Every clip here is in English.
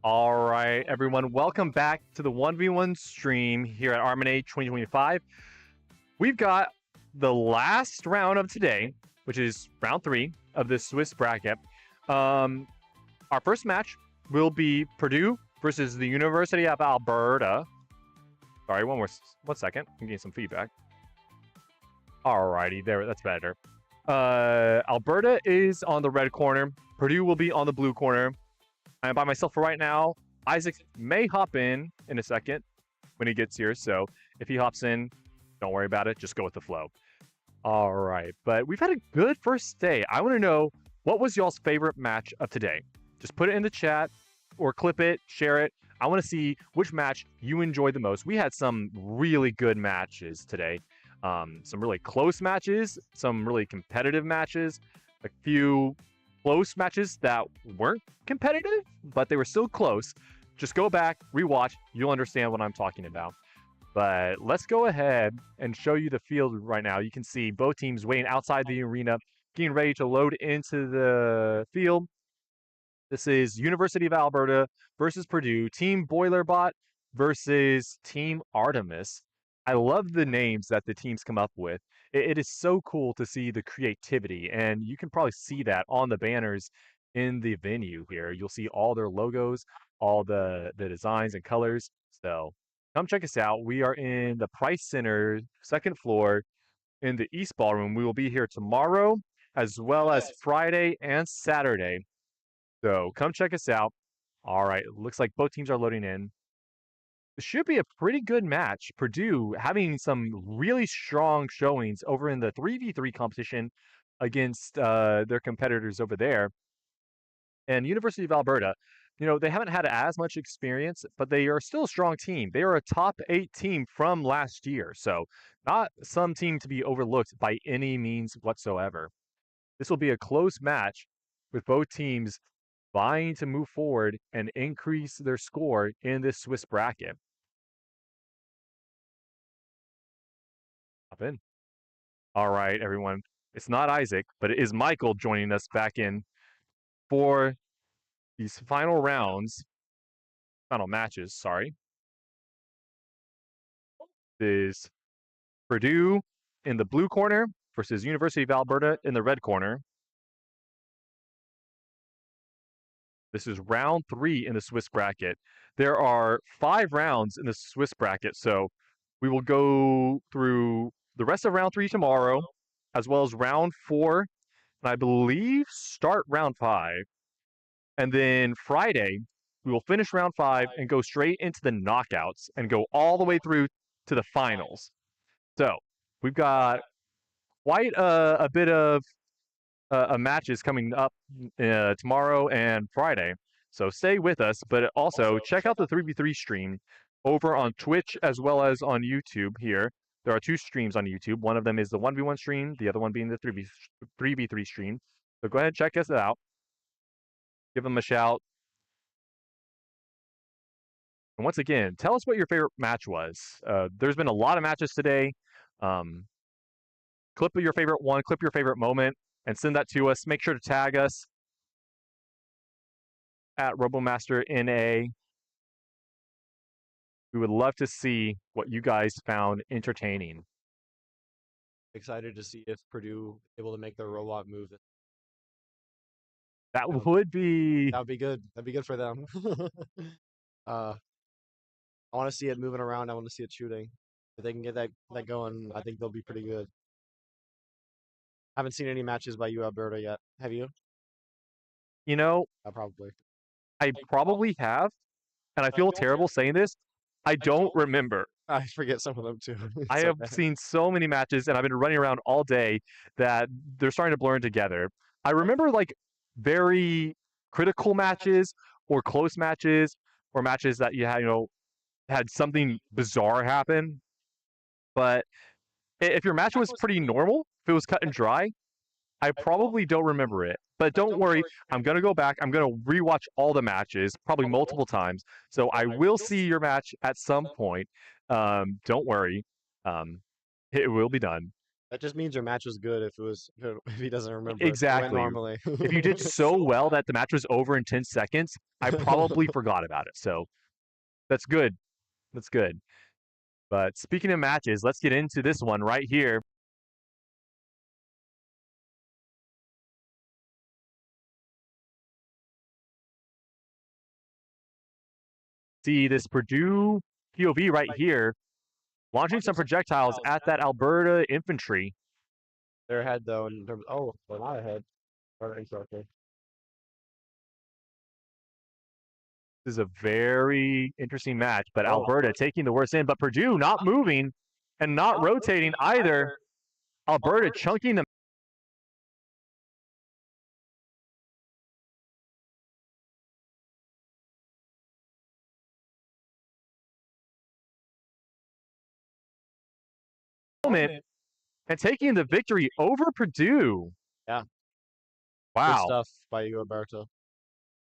All right, everyone, welcome back to the 1v1 stream here at RMNA 2025. We've got the last round of today, which is round 3 of the Swiss bracket. Our first match will be Purdue versus the University of Alberta. Sorry, one second. I'm getting some feedback. Alrighty, there, that's better. Alberta is on the red corner. Purdue will be on the blue corner. I'm by myself for right now. Isaac may hop in a second when he gets here. So if he hops in, don't worry about it. Just go with the flow. All right. But we've had a good first day. I want to know, what was y'all's favorite match of today? Just put it in the chat or clip it, share it. I want to see which match you enjoyed the most. We had some really good matches today. Some really close matches, some really competitive matches, a few close matches that weren't competitive, but they were still close. Just go back, rewatch, you'll understand what I'm talking about. But let's go ahead and show you the field right now. You can see both teams waiting outside the arena, getting ready to load into the field. This is University of Alberta versus Purdue, Team Boilerbot versus Team Artemis. I love the names that the teams come up with. It is so cool to see the creativity, and you can probably see that on the banners in the venue here. You'll see all their logos, all the designs and colors. So come check us out. We are in the Price Center, second floor in the East Ballroom. We will be here tomorrow as well as Friday and Saturday. So come check us out. All right, looks like both teams are loading in. It should be a pretty good match. Purdue having some really strong showings over in the 3v3 competition against their competitors over there. And University of Alberta, you know, they haven't had as much experience, but they are still a strong team. They are a top 8 team from last year, so not some team to be overlooked by any means whatsoever. This will be a close match with both teams vying to move forward and increase their score in this Swiss bracket. Hop in. All right, everyone. It's not Isaac, but it is Michael joining us back in for these final matches, sorry. This is Purdue in the blue corner versus University of Alberta in the red corner. This is round 3 in the Swiss bracket. There are 5 rounds in the Swiss bracket, so we will go through the rest of round 3 tomorrow, as well as round 4, and I believe start round 5. And then Friday, we will finish round 5 and go straight into the knockouts and go all the way through to the finals. So we've got quite a bit of matches coming up tomorrow and Friday. So stay with us, but also check out the 3v3 stream over on Twitch as well as on YouTube here. There are 2 streams on YouTube. One of them is the 1v1 stream, the other one being the 3v3 stream. So go ahead and check us out. Give them a shout. And once again, tell us what your favorite match was. There's been a lot of matches today. Clip your favorite one, clip your favorite moment, and send that to us. Make sure to tag us at RobomasterNA. We would love to see what you guys found entertaining. Excited to see if Purdue able to make their robot move. That would be good. That'd be good for them. I want to see it moving around. I want to see it shooting. If they can get that going, I think they'll be pretty good. I haven't seen any matches by UAlberta yet. Have you? You know, Probably. I probably have, and I feel terrible saying this. I don't remember. I forget some of them too. I have seen so many matches, and I've been running around all day that they're starting to blur together. I remember like very critical matches or close matches or matches that you had, had something bizarre happen. But if your match was pretty normal, if it was cut and dry, I probably don't remember it. But don't worry, I'm going to go back. I'm going to rewatch all the matches, probably multiple times. So I will see your match at some point. Don't worry. It will be done. That just means your match was good if he doesn't remember it. It went Exactly. normally. If you did so well that the match was over in 10 seconds, I probably forgot about it. So that's good. That's good. But speaking of matches, let's get into this one right here. See this Purdue POV right here, launching some projectiles at that Alberta infantry. They're ahead though in terms. Oh, they're not ahead. Exactly. This is a very interesting match, but Alberta taking the worst in, but Purdue not moving and not rotating either. Alberta chunking them. And taking the victory over Purdue. Yeah. Wow. Good stuff by UAlberta.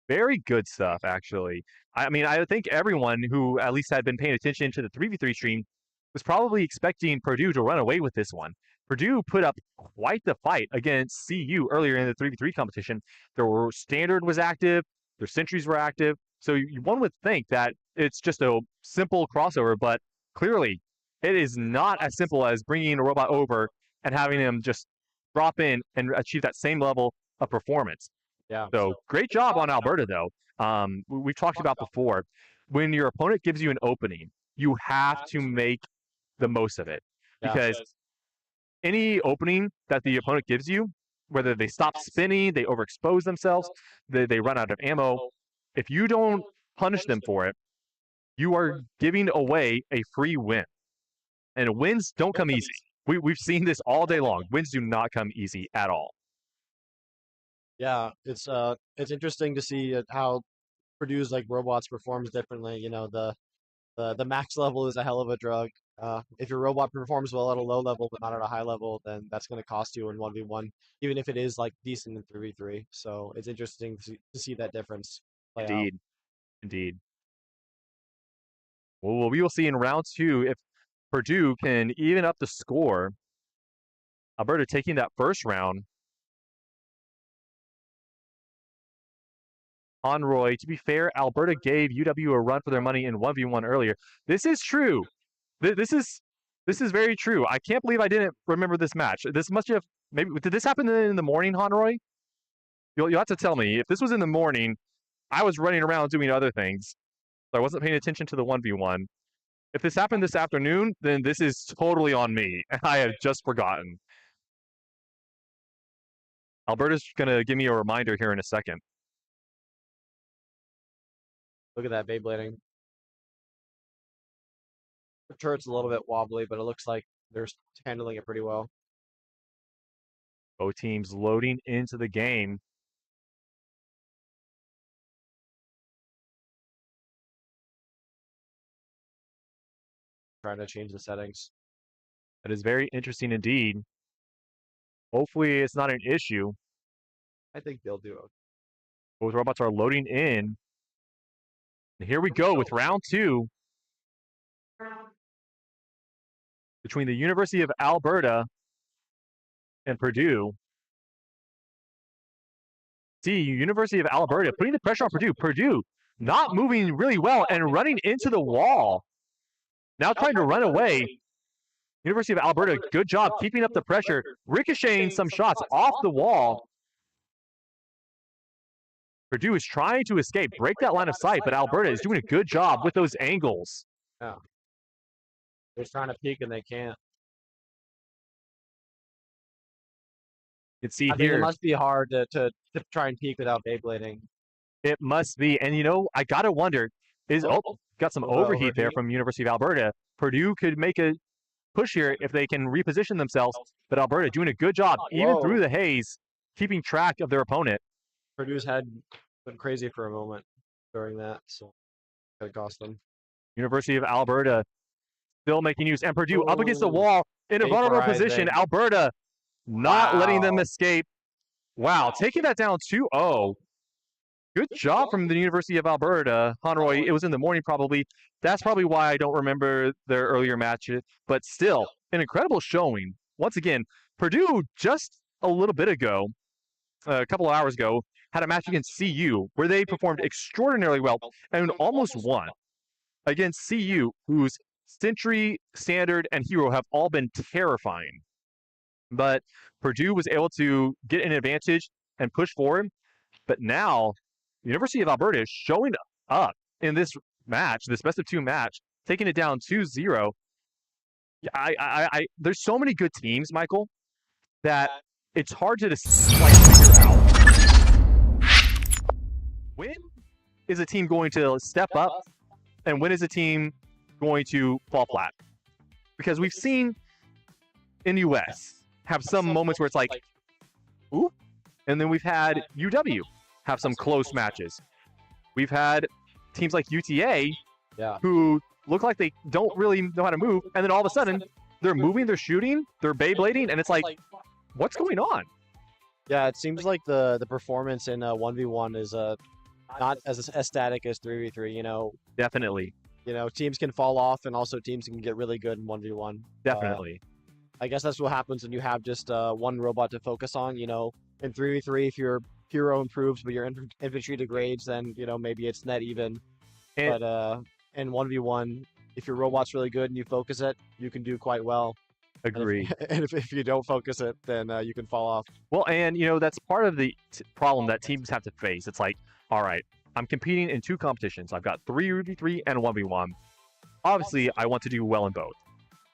Very good stuff, actually. I mean, I think everyone who at least had been paying attention to the 3v3 stream was probably expecting Purdue to run away with this one. Purdue put up quite the fight against CU earlier in the 3v3 competition. Their standard was active, their sentries were active, so one would think that it's just a simple crossover, but clearly it is not as simple as bringing a robot over and having him just drop in and achieve that same level of performance. Yeah. So great job on Alberta, though. We've talked about before, when your opponent gives you an opening, you have to make the most of it, because any opening that the opponent gives you, whether they stop spinning, they overexpose themselves, they run out of ammo, if you don't punish them for it, you are giving away a free win. And wins don't come easy. We've seen this all day long. Wins do not come easy at all. Yeah, it's interesting to see how Purdue's like robots performs differently. You know, the max level is a hell of a drug. If your robot performs well at a low level but not at a high level, then that's going to cost you in 1v1, even if it is like decent in 3v3. So it's interesting to see that difference play out. Indeed. Well, we will see in round 2 if Purdue can even up the score. Alberta taking that first round. Conroy, to be fair, Alberta gave UW a run for their money in 1v1 earlier. This is true. This is very true. I can't believe I didn't remember this match. This must have maybe did this happen in the morning, Conroy? You'll have to tell me. If this was in the morning, I was running around doing other things, so I wasn't paying attention to the 1v1. If this happened this afternoon, then this is totally on me, and I have just forgotten. Alberta's gonna give me a reminder here in a second. Look at that Beyblading. The turret's a little bit wobbly, but it looks like they're handling it pretty well. Both teams loading into the game. Trying to change the settings. That is very interesting indeed. Hopefully it's not an issue. I think they'll do it. Both robots are loading in. And here we go with round 2 between the University of Alberta and Purdue. See, University of Alberta putting the pressure on Purdue. Purdue not moving really well and running into the wall. Now trying to run away. University of Alberta, good job keeping up the pressure, ricocheting some shots off the wall. Purdue is trying to escape, break that line of sight, but Alberta is doing a good job with those angles. Yeah. They're trying to peek and they can't. You can see I here. think it must be hard to try and peek without Beyblading. It must be. And, I got to wonder, got some overheat there from University of Alberta. Purdue could make a push here if they can reposition themselves, but Alberta doing a good job, even through the haze, keeping track of their opponent. Purdue's head went crazy for a moment during that, so it cost them. University of Alberta still making use, and Purdue up against the wall in a vulnerable position. Alberta not letting them escape. Wow, taking that down 2-0. Good job from the University of Alberta. Conroy, it was in the morning probably. That's probably why I don't remember their earlier matches, but still, an incredible showing once again, Purdue just a little bit ago, a couple of hours ago, had a match against CU where they performed extraordinarily well and almost won against CU, whose Sentry, Standard, and Hero have all been terrifying. But Purdue was able to get an advantage and push forward. But now, the University of Alberta is showing up in this match, this best of two match, taking it down 2-0. There's so many good teams, Michael, that it's hard to just figure out when is a team going to step up and when is a team going to fall flat. Because we've seen in US have some moments where it's like, ooh, and then we've had UW have some close matches. We've had teams like UTA who look like they don't really know how to move, and then all of a sudden they're moving, they're shooting, they're Beyblading, and it's like, what's going on? Yeah, it seems like the performance in 1v1 is not as static as 3v3. Definitely. Teams can fall off, and also teams can get really good in 1v1. Definitely. I guess that's what happens when you have just one robot to focus on. In 3v3, if your hero improves but your infantry degrades, then maybe it's net even. But in 1v1, if your robot's really good and you focus it, you can do quite well. Agree. And if you don't focus it, then you can fall off. Well, and that's part of the problem that teams have to face. It's like, all right, I'm competing in two competitions. I've got 3v3 and 1v1. Obviously, I want to do well in both.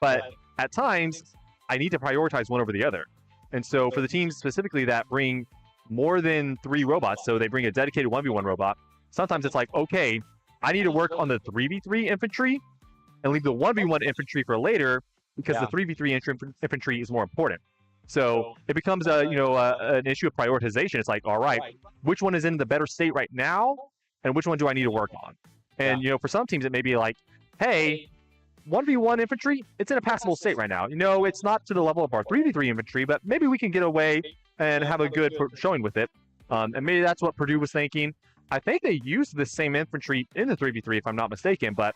But at times, I need to prioritize one over the other. And so for the teams specifically that bring more than 3 robots, so they bring a dedicated 1v1 robot, sometimes it's like, okay, I need to work on the 3v3 infantry and leave the 1v1 infantry for later because the 3v3 infantry is more important. So it becomes an issue of prioritization. It's like, all right, which one is in the better state right now, and which one do I need to work on? And for some teams, it may be like, hey, 1v1 infantry, it's in a passable state right now. It's not to the level of our 3v3 infantry, but maybe we can get away and have a good showing with it. And maybe that's what Purdue was thinking. I think they used the same infantry in the 3v3, if I'm not mistaken, but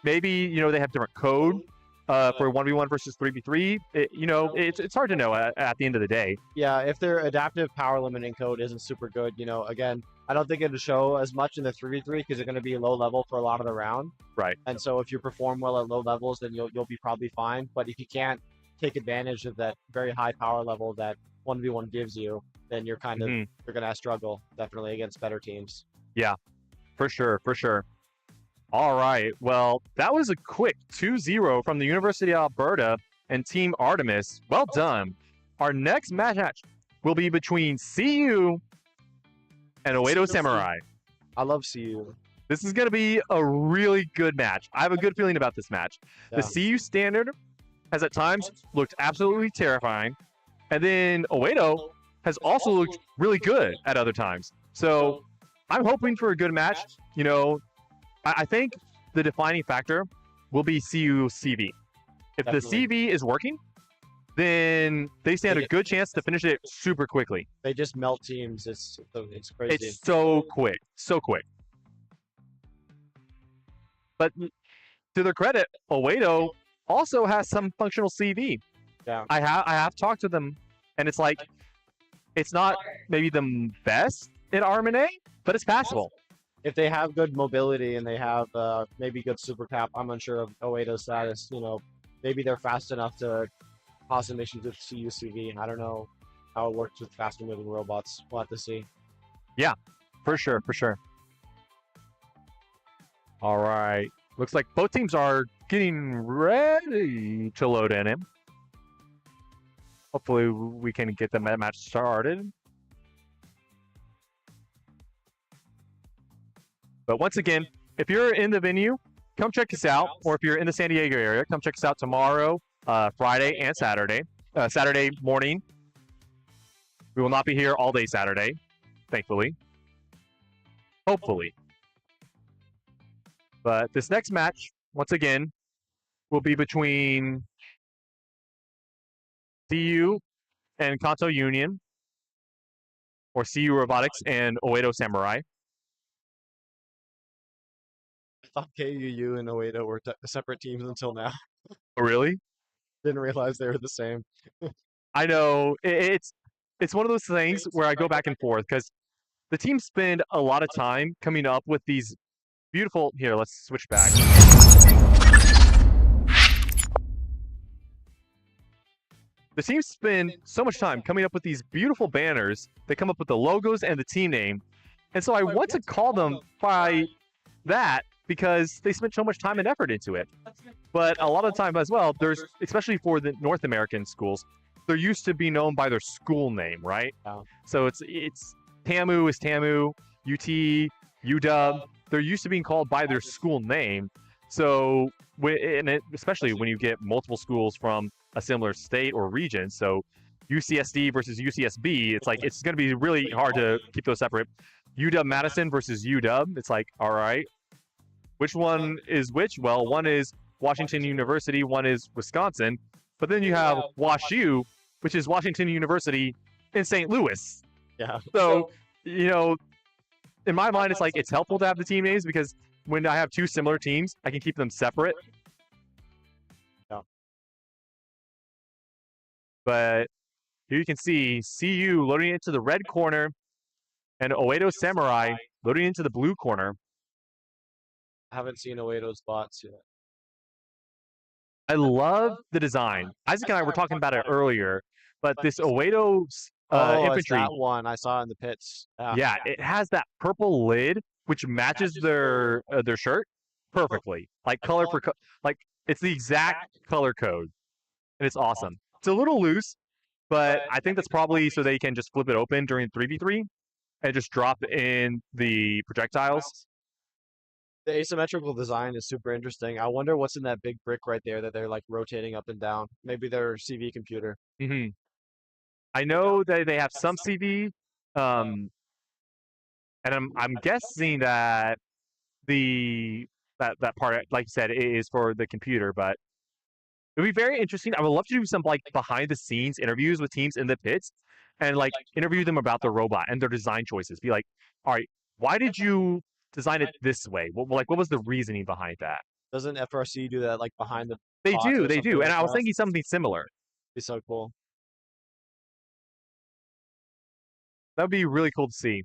maybe, they have different code for 1v1 versus 3v3. It's hard to know at the end of the day. Yeah, if their adaptive power limiting code isn't super good, again, I don't think it'll show as much in the 3v3 because they're going to be low level for a lot of the round. Right. And so if you perform well at low levels, then you'll be probably fine. But if you can't take advantage of that very high power level that 1v1 gives you, then you're kind of you're going to struggle definitely against better teams. Yeah, for sure. All right. Well, that was a quick 2-0 from the University of Alberta and Team Artemis. Well done. Our next match will be between CU and Oedo Samurai. I love CU. This is going to be a really good match. I have a good feeling about this match. Yeah. The CU standard has at times looked absolutely terrifying. And then Oedo has also looked really good at other times. So I'm hoping for a good match. I think the defining factor will be CU CV. If Definitely. The CV is working, then they stand a good chance to finish it super quickly. They just melt teams. It's crazy. It's so quick. But to their credit, Oedo also has some functional CV. Yeah. I have talked to them, and it's like, it's not maybe the best in RMNA, but it's passable. If they have good mobility and they have maybe good super cap, I'm unsure of Oedo's status. Maybe they're fast enough to cause some issues with CUCV. I don't know how it works with faster moving robots. We'll have to see. Yeah, for sure. All right. Looks like both teams are getting ready to load in him. Hopefully we can get the match started. But once again, if you're in the venue, come check us out. Or if you're in the San Diego area, come check us out tomorrow, Friday and Saturday. Saturday morning. We will not be here all day Saturday, thankfully. Hopefully. But this next match, once again, will be between CU and Kanto Union, or CU Robotics and Oedo Samurai. I thought KUU and Oedo were separate teams until now. Oh, really? Didn't realize they were the same. I know it's one of those things where I go back and forth because the teams spend a lot of time coming up with these beautiful. Here, let's switch back. The teams spend so much time coming up with these beautiful banners. They come up with the logos and the team name. And so I want to call them by that because they spent so much time and effort into it. But a lot of the time as well, there's, especially for the North American schools, they're used to be known by their school name, right? Yeah. So it's TAMU is TAMU, UT, UW. They're used to being called by their school name. So, especially when you get multiple schools from a similar state or region, so UCSD versus UCSB, it's like it's going to be really hard to keep those separate. UW Madison versus UW, it's like, all right, which one is which? Well, one is Washington University, one is Wisconsin, but then you have WashU, which is Washington University in St. Louis. Yeah. So, in my mind, it's like it's helpful to have the team names because when I have two similar teams, I can keep them separate. Yeah. But here you can see CU loading into the red corner and Oedo Samurai loading into the blue corner. I haven't seen Oedo's bots yet. I love the design. Isaac and I were talking about it earlier, but this Oedo's infantry. That one I saw in the pits. Yeah, it has that purple lid, which matches their shirt perfectly. Like color for like it's the exact color code, and it's awesome. It's a little loose, but I think that's probably so they can just flip it open during 3v3 and just drop in the projectiles. The asymmetrical design is super interesting. I wonder what's in that big brick right there that they're like rotating up and down. Maybe their CV computer. Mm-hmm. I know that they have some CV, and I'm guessing that that part, like you said, is for the computer, but it would be very interesting. I would love to do some like behind the scenes interviews with teams in the pits and like interview them about the robot and their design choices. Be like, all right, why did you design it this way? What was the reasoning behind that? Doesn't FRC do that like behind the They do. And like I was thinking something similar. Be so cool. That would be really cool to see.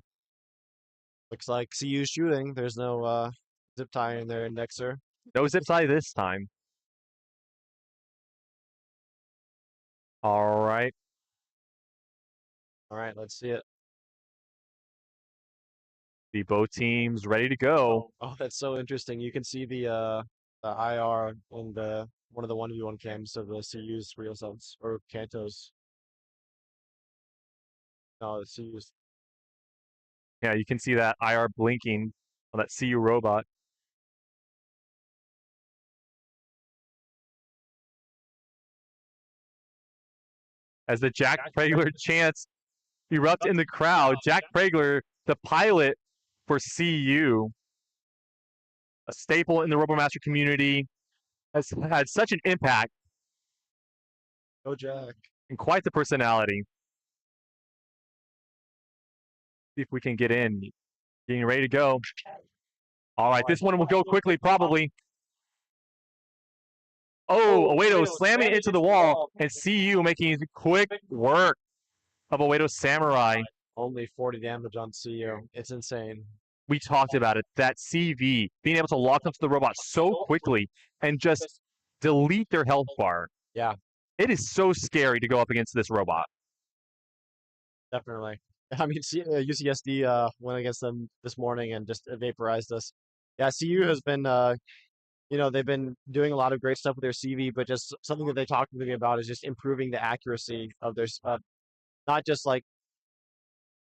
Looks like CU shooting. There's no zip tie in their indexer. No zip tie this time. All right. All right, let's see it. The both teams ready to go. Oh, that's so interesting. You can see the IR and one of the 1v1 cams of the CU's real subs or Cantos. No, the CU's. Yeah, you can see that IR blinking on that CU robot. As the Jack Pregler chants erupt in the crowd, Jack Pregler, the pilot for CU, a staple in the RoboMaster community, has had such an impact. Go Jack. And quite the personality. See if we can get in. Getting ready to go. All right, this one will go quickly, probably. Oh, Oedo slamming into the wall, and CU making quick work of Oedo Samurai. Only 40 damage on CU. It's insane. We talked about it. That CV, being able to lock onto the robot so quickly and just delete their health bar. Yeah. It is so scary to go up against this robot. Definitely. I mean, UCSD went against them this morning and just vaporized us. Yeah, CU has been, they've been doing a lot of great stuff with their CV, but just something that they talked to me about is just improving the accuracy of their, not just like,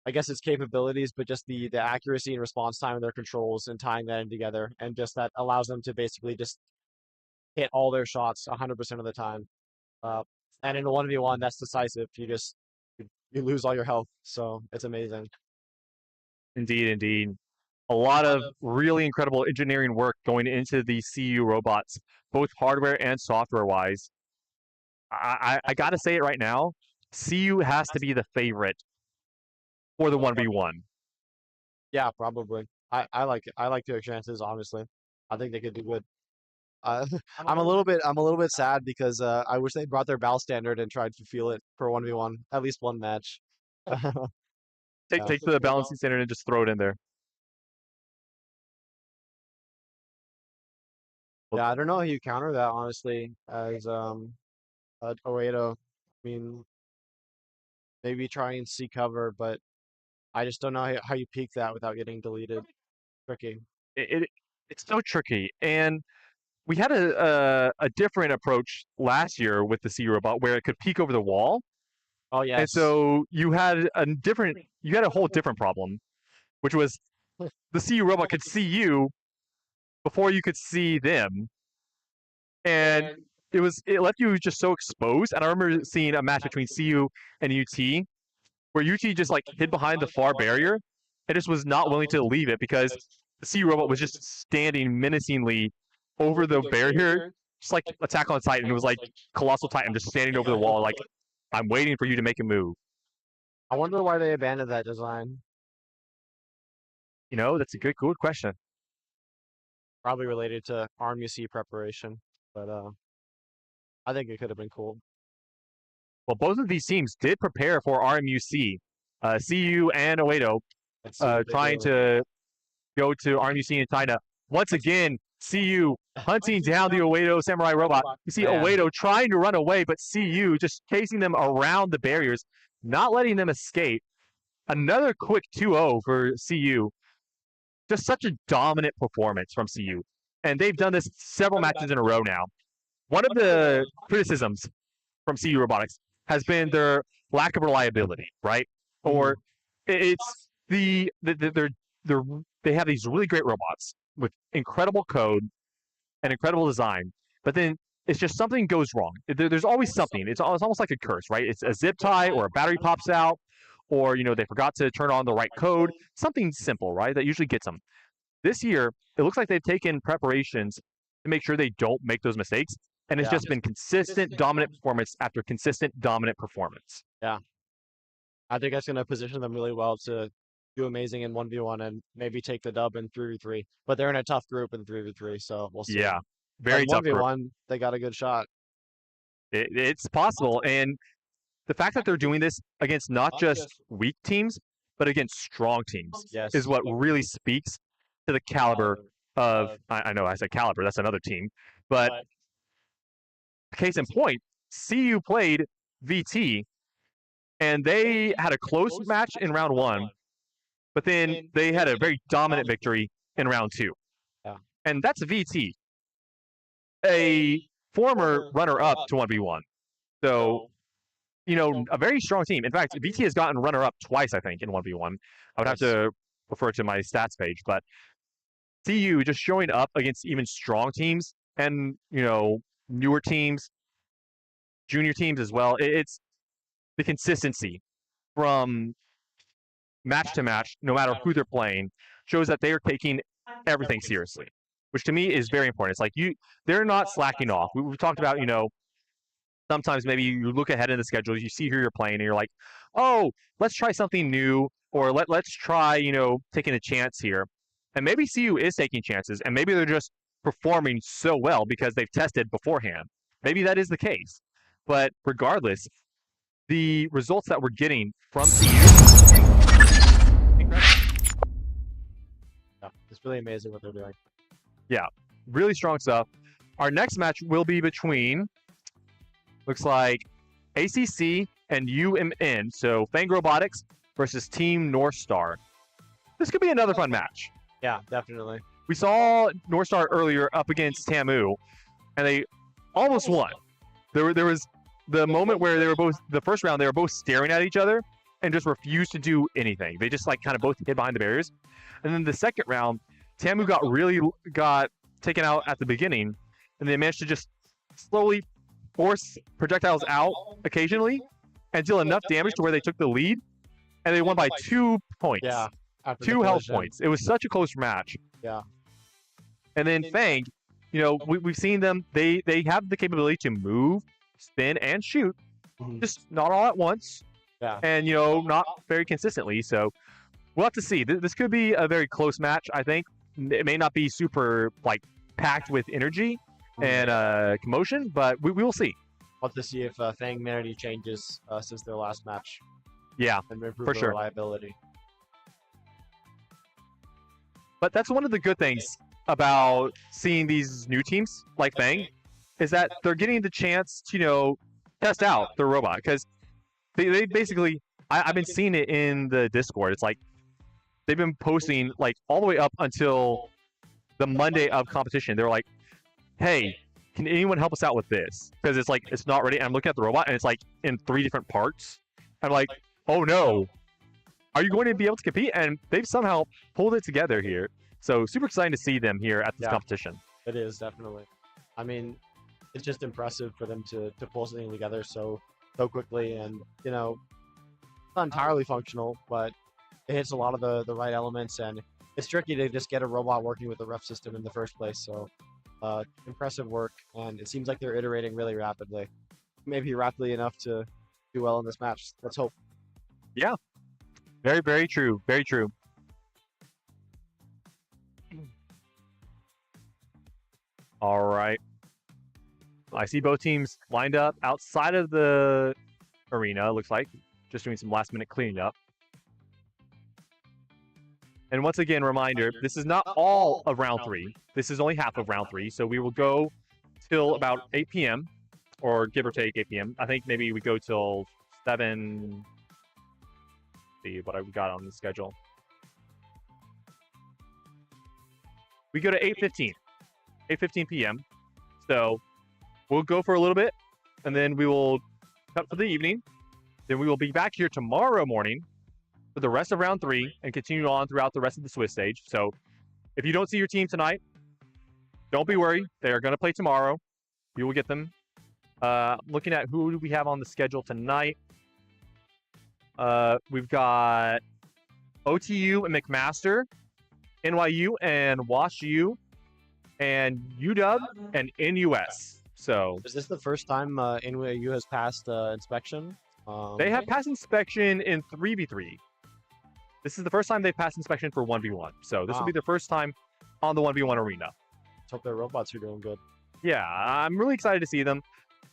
I guess its capabilities, but just the accuracy and response time of their controls and tying that in together. And just that allows them to basically just hit all their shots 100% of the time. And in a 1v1, that's decisive. You lose all your health. So it's amazing. Indeed, indeed. A lot of really incredible engineering work going into the CU robots, both hardware and software-wise. I got to say it right now, CU has to be the favorite for the 1v1. Yeah, probably. I like their chances, honestly. I think they could do good. I'm a little bit sad because I wish they brought their BAL standard and tried to feel it for 1v1, at least one match. Take Yeah. take the balancing standard and just throw it in there. Yeah, I don't know how you counter that honestly as Oedo. I mean, maybe try and see cover, but I just don't know how you peak that without getting deleted. Tricky. It's so tricky, and we had a different approach last year with the CU robot where it could peek over the wall, Oh and yes. so you had a whole different problem, which was the CU robot could see you before you could see them, and it left you just so exposed. And I remember seeing a match between CU and UT where UT just like hid behind the far barrier and just was not willing to leave it because the CU robot was just standing menacingly over the barrier, just like Attack on Titan. It was like Colossal Titan just standing over the wall, like I'm waiting for you to make a move. I wonder why they abandoned that design. You know, that's a good question. Probably related to RMUC preparation, but I think it could have been cool. Well, both of these teams did prepare for RMUC. CU and Oedo trying to go to RMUC in China. Once again, CU hunting down the Oedo Samurai robot. You see Oedo trying to run away, but CU just chasing them around the barriers, not letting them escape. Another quick 2-0 for CU. Just such a dominant performance from CU. And they've done this several matches in a row now. One of the criticisms from CU Robotics has been their lack of reliability, right? Or it's they have these really great robots with incredible code and incredible design, but then it's just something goes wrong. There's always something. It's almost like a curse, right? It's a zip tie or a battery pops out, or they forgot to turn on the right code. Something simple, right? That usually gets them. This year, it looks like they've taken preparations to make sure they don't make those mistakes. And it's just been consistent dominant performance after consistent dominant performance. Yeah. I think that's going to position them really well to do amazing in 1v1 and maybe take the dub in 3v3. But they're in a tough group in 3v3, so we'll see. Yeah, very tough 1v1, group. they got a good shot. It's possible. And the fact that they're doing this against not just weak teams, but against strong teams is what really speaks to the caliber of, I know I said caliber, that's another team, but case in point, CU played VT, and they had a close match in round 1, but then they had a very dominant victory in round 2. Yeah. And that's VT, a former runner-up to 1v1. So, a very strong team. In fact, VT has gotten runner-up twice, I think, in 1v1. I would have to refer to my stats page, but CU just showing up against even strong teams and, newer teams, junior teams as well. It's the consistency from match to match, no matter who they're playing, shows that they are taking everything seriously, which to me is very important. It's like they're not slacking off. We've talked about, sometimes maybe you look ahead in the schedule, you see who you're playing, and you're like, oh, let's try something new, or let's try, taking a chance here. And maybe CU is taking chances, and maybe they're just performing so well because they've tested beforehand. Maybe that is the case. But regardless, the results that we're getting from CU, incredible. Yeah, it's really amazing what they're doing. Yeah, really strong stuff. Our next match will be between, looks like, ACC and UMN. So Fang Robotics versus Team North Star. This could be another fun match. Yeah, definitely. We saw North Star earlier up against TAMU, and they almost won. There was the moment where the first round, they were both staring at each other and just refused to do anything. They just kind of both hid behind the barriers. And then the second round, TAMU got taken out at the beginning, and they managed to just slowly force projectiles out occasionally and deal enough damage to where they took the lead, and they won by 2 points. Yeah. 2 health points. It was such a close match. Yeah. And then Fang, we've seen them. They have the capability to move, spin, and shoot, just not all at once. Yeah. And not very consistently. So we'll have to see. This could be a very close match. I think it may not be super packed with energy, and commotion, but we will see. Want to see if Fang Humanity changes since their last match. Yeah, and improve for their sure. reliability. But that's one of the good things about seeing these new teams like Fang, is that they're getting the chance to, test out their robot. Because they basically, I've been seeing it in the Discord. It's like they've been posting like all the way up until the Monday of competition. They're like, hey, can anyone help us out with this? Because it's like, it's not ready. And I'm looking at the robot and it's like in 3 different parts. I'm like, oh no. Are you going to be able to compete? And they've somehow pulled it together here. So super exciting to see them here at this competition. It is, definitely. I mean, it's just impressive for them to pull something together so quickly. And, it's not entirely functional, but it hits a lot of the right elements. And it's tricky to just get a robot working with the ref system in the first place. So impressive work. And it seems like they're iterating really rapidly. Maybe rapidly enough to do well in this match. Let's hope. Yeah. Very, very true. Very true. All right. I see both teams lined up outside of the arena, it looks like. Just doing some last-minute cleaning up. And once again, reminder, this is not all of round 3. This is only half of round 3. So we will go till about 8 p.m. or give or take 8 p.m. I think maybe we go till 7... See what I've got on the schedule. We go to 8:15 p.m. So we'll go for a little bit, and then we will cut for the evening. Then we will be back here tomorrow morning for the rest of round 3 and continue on throughout the rest of the Swiss stage. So if you don't see your team tonight, don't be worried. They are going to play tomorrow. You will get them. Looking at who do we have on the schedule tonight. We've got OTU and McMaster, NYU and WashU, and UW and NUS. So is this the first time NYU has passed inspection? They have passed inspection in 3v3. This is the first time they've passed inspection for 1v1. So this will be their first time on the 1v1 arena. Let's hope their robots are doing good. Yeah, I'm really excited to see them.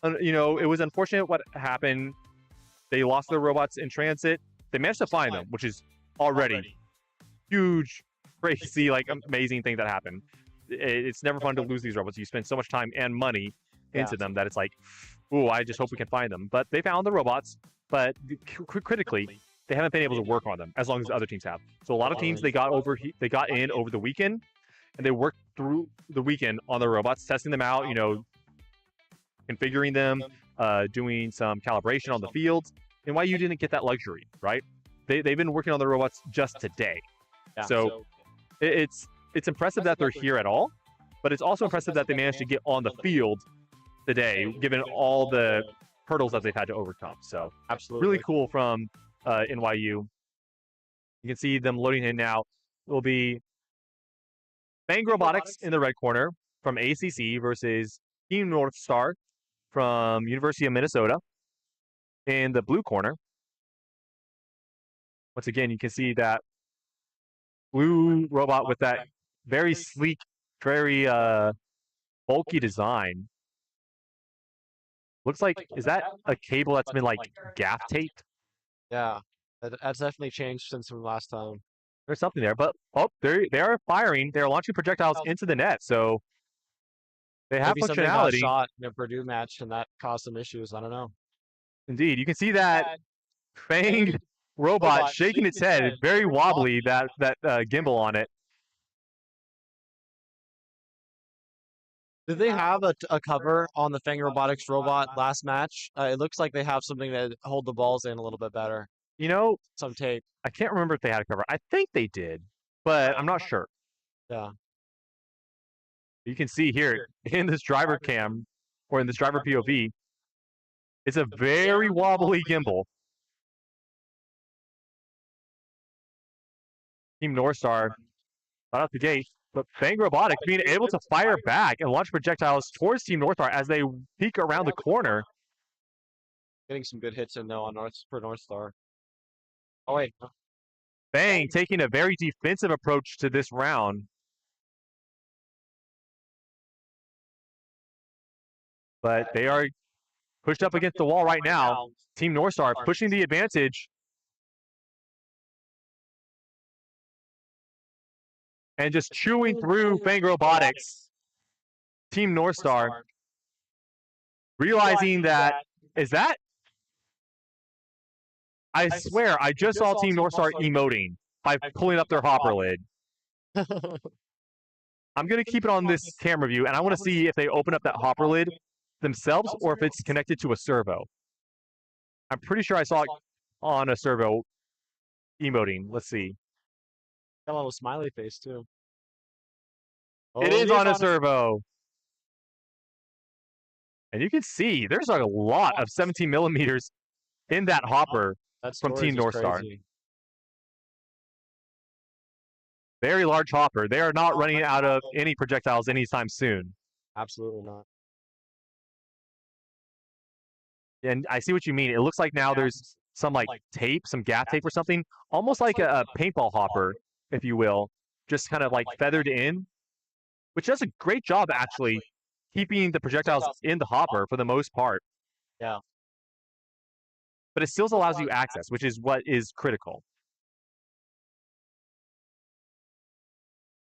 It was unfortunate what happened. They lost their robots in transit. They managed to find them, which is already huge, crazy, amazing thing that happened. It's never fun to lose these robots. You spend so much time and money into them that it's like, ooh, I just hope we can find them. But they found the robots, but critically, they haven't been able to work on them as long as the other teams have. So a lot of teams, they got in over the weekend, and they worked through the weekend on the robots, testing them out, configuring them, doing some calibration on the fields. And why you didn't get that luxury, right? They've been working on the robots just today. Yeah, so it's impressive that they're here at all, but it's also impressive that they managed to get on the field today, given all the hurdles that they've had to overcome. So absolutely really cool from NYU. You can see them loading in now. It will be Bang Robotics in the red corner from ACC versus Team North Star from University of Minnesota in the blue corner. Once again, you can see that blue robot with that very sleek, very bulky design. Looks like, is that a cable that's been gaff taped? Yeah, that's definitely changed since from last time. There's something there, but they are firing. They're launching projectiles into the net, so they have maybe functionality. Got shot in a Purdue match, and that caused some issues. I don't know. Indeed, you can see that Fang robot shaking its head, very wobbly. That gimbal on it. Did they have a cover on the Fang Robotics robot last match? It looks like they have something that hold the balls in a little bit better. Some tape. I can't remember if they had a cover. I think they did, but I'm not sure. Yeah. You can see here in this driver cam, or in this driver POV, it's a very wobbly gimbal. Team North Star, not out the gate, but Fang Robotics being able to fire back and launch projectiles towards Team North Star as they peek around the corner. Getting some good hits in though on North Star. Oh wait. Fang taking a very defensive approach to this round. but they are pushed up against the wall right now. Team North Star pushing the advantage. And just chewing through Fang Robotics. Team North Star realizing that, is that? I swear, I just saw Team North Star emoting by pulling up their hopper lid. I'm going to keep it on this camera view, and I want to see if they open up that hopper lid themselves or if it's connected to a servo. I'm pretty sure I saw it on a servo emoting. Let's see. Got a little smiley face, too. It is on a servo. And you can see there's a lot of 17 millimeters in that hopper from Team North Star. Very large hopper. They are not running out of any projectiles anytime soon. Absolutely not. And I see what you mean. It looks like now there's some like tape, some gaff tape or something, almost like a paintball hopper, if you will, just kind of like feathered in, which does a great job actually keeping the projectiles in the hopper for the most part. Yeah. But it still allows you access, which is what is critical.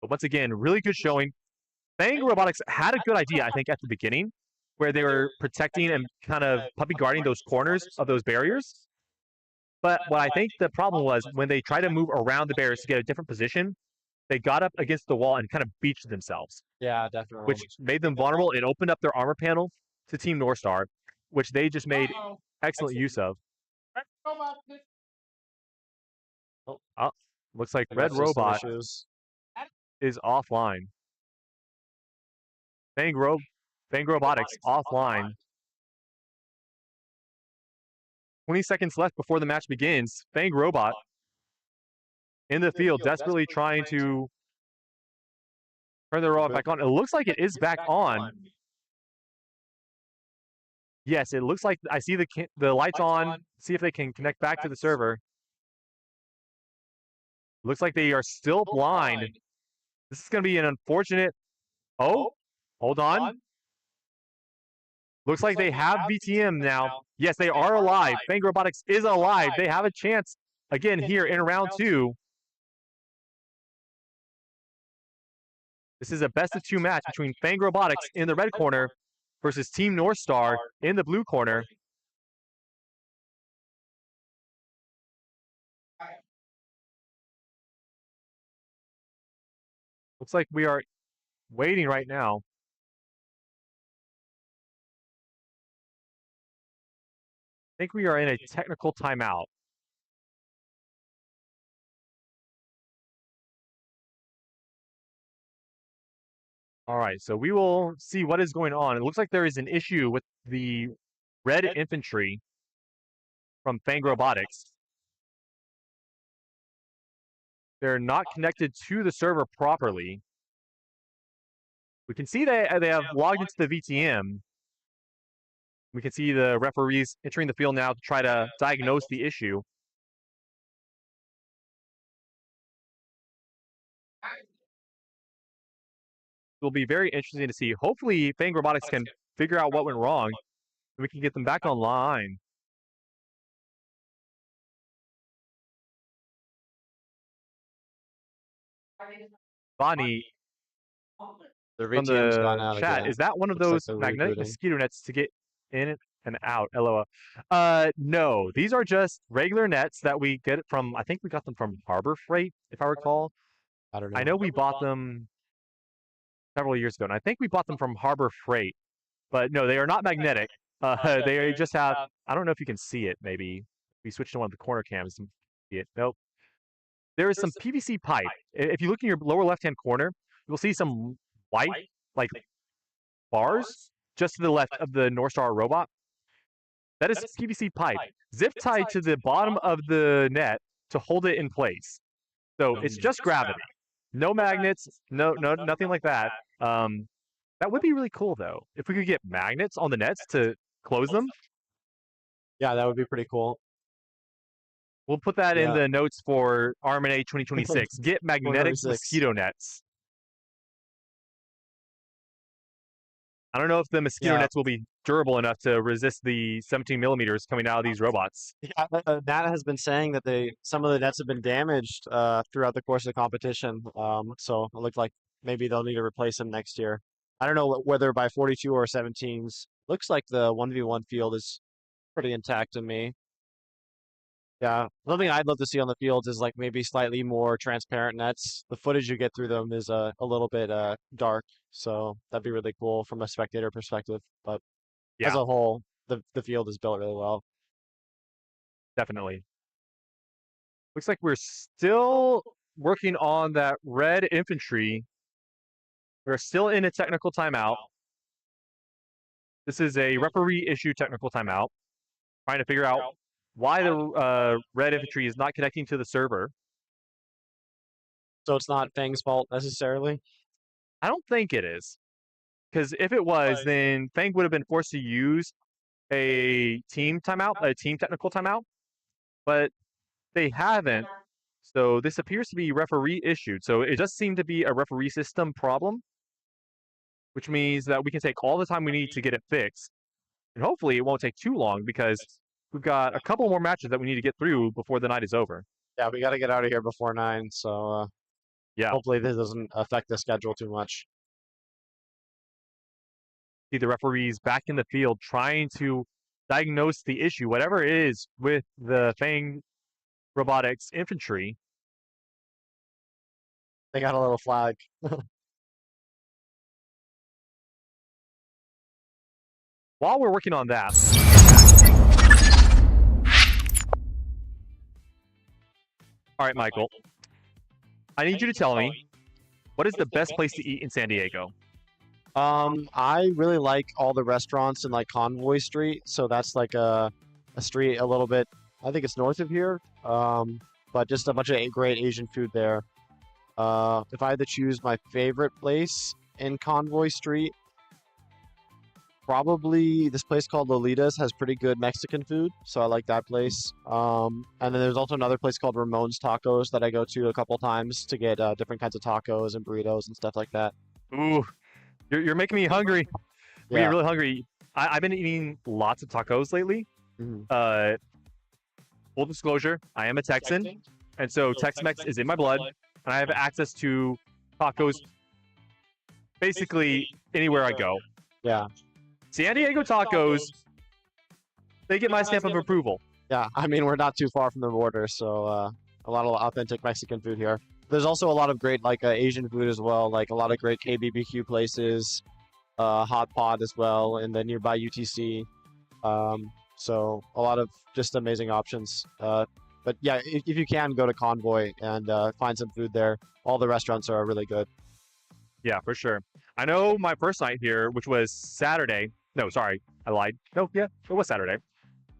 But once again, really good showing. Fang Robotics had a good idea, I think, at the beginning, where they were protecting and kind of puppy guarding those corners of those barriers. But what I think the problem was when they tried to move around the barriers to get a different position, they got up against the wall and kind of beached themselves. Yeah, definitely. Which made them vulnerable. It opened up their armor panel to Team North Star, which they just made excellent use of. Oh, looks like Red Robot is offline. Fang Robotics offline. 20 seconds left before the match begins. Fang Robot in the field, desperately trying to turn the robot back on. It looks like it is back on. Yes, it looks like I see the lights on. See if they can connect back to the server. Looks like they are still blind. This is going to be an unfortunate... Oh, hold on. Looks like they have VTM now. Yes, they are alive. Fang Robotics is alive. They have a chance again here in round 2. This is a best-of-2 match between Fang Robotics in the red corner versus Team North Star in the blue corner. Looks like we are waiting right now. I think we are in a technical timeout. All right, so we will see what is going on. It looks like there is an issue with the red infantry from Fang Robotics. They're not connected to the server properly. We can see they have logged into the VTM. We can see the referees entering the field now to try to diagnose the issue. It will be very interesting to see. Hopefully, Fang Robotics can figure out what went wrong, and we can get them back online. Bonnie, from the chat, again. Is that one of those magnetic mosquito nets to get in and out? LOL. No, these are just regular nets that we get from, I think we got them from Harbor Freight, if I recall. I don't know. I know we bought them several years ago, and I think we bought them from Harbor Freight. But no, they are not magnetic. They just have, I don't know if you can see it, maybe. We switched to one of the corner cams and see it. Nope. There is some PVC pipe. If you look in your lower left-hand corner, you'll see some white, like, bars just to the left of the North Star robot. That is PVC pipe, zip tied to the bottom of the net to hold it in place. So it's just gravity. No magnets, nothing like that. That would be really cool, though. If we could get magnets on the nets to close them. Yeah, that would be pretty cool. We'll put that in the notes for RMNA 2026. Get magnetic mosquito nets. I don't know if the mosquito nets will be durable enough to resist the 17 millimeters coming out of these robots. Yeah, Nat has been saying that some of the nets have been damaged throughout the course of the competition. So it looked like maybe they'll need to replace them next year. I don't know whether by 42 or 17s. Looks like the 1v1 field is pretty intact to me. Yeah, something I'd love to see on the fields is like maybe slightly more transparent nets. The footage you get through them is a little bit dark, so that'd be really cool from a spectator perspective. But as Yeah, a whole, the field is built really well. definitely. Looks like we're still working on that red infantry. We're still in a technical timeout. This is a referee issue technical timeout. Trying to figure out why the red infantry is not connecting to the server. So it's not Fang's fault necessarily. I don't think it is. Because if it was, then Fang would have been forced to use a team timeout, a team technical timeout. But they haven't. So this appears to be referee issued. So it does seem to be a referee system problem, which means that we can take all the time we need to get it fixed. And hopefully it won't take too long because we've got a couple more matches that we need to get through before the night is over. Yeah, we got to get out of here before 9. So Yeah. hopefully this doesn't affect the schedule too much. See the referees back in the field trying to diagnose the issue, whatever it is with the Fang Robotics infantry. They got a little flag. While we're working on that, all right, Michael, I need you to tell me, what is the best place to eat in San Diego? I really like all the restaurants in like Convoy Street. So that's like a street a little bit, I think it's north of here. But just a bunch of great Asian food there. If I had to choose my favorite place in Convoy Street, probably this place called Lolita's has pretty good Mexican food, so I like that place. And then there's also another place called Ramon's Tacos that I go to a couple times to get different kinds of tacos and burritos and stuff like that. Ooh, you're making me hungry. I'm Yeah. getting really hungry. I've been eating lots of tacos lately. Mhm. Full disclosure, I am a Texan, and so Tex-Mex is in my blood, and I have access to tacos basically anywhere I go. Yeah. San Diego tacos, they get my stamp of approval. Yeah. I mean, we're not too far from the border, so a lot of authentic Mexican food here. There's also a lot of great like Asian food as well, like a lot of great KBBQ places, Hot Pot as well in the nearby UTC. So a lot of just amazing options. But yeah, if you can go to Convoy and find some food there, all the restaurants are really good. Yeah, for sure. I know my first night here, which was Saturday. No, sorry, I lied. No, yeah, it was Saturday.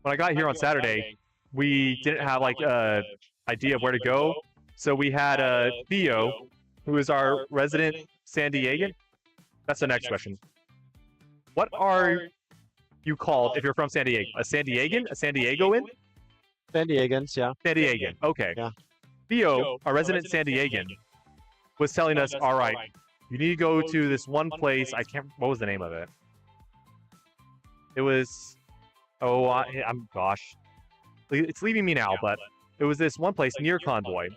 When I got here on Saturday, we didn't have like a idea of where to go. So we had Theo, who is our resident San Diegan. That's the next question. What are you called if you're from San Diego? A San Diegan? A San Diegoan? San Diegans, yeah. San Diegan. Okay. Yeah. Theo, our resident San Diegan, was telling us, all right, you need to go to this one place. What was the name of it? It was, gosh. It's leaving me now, but it was this one place near Convoy.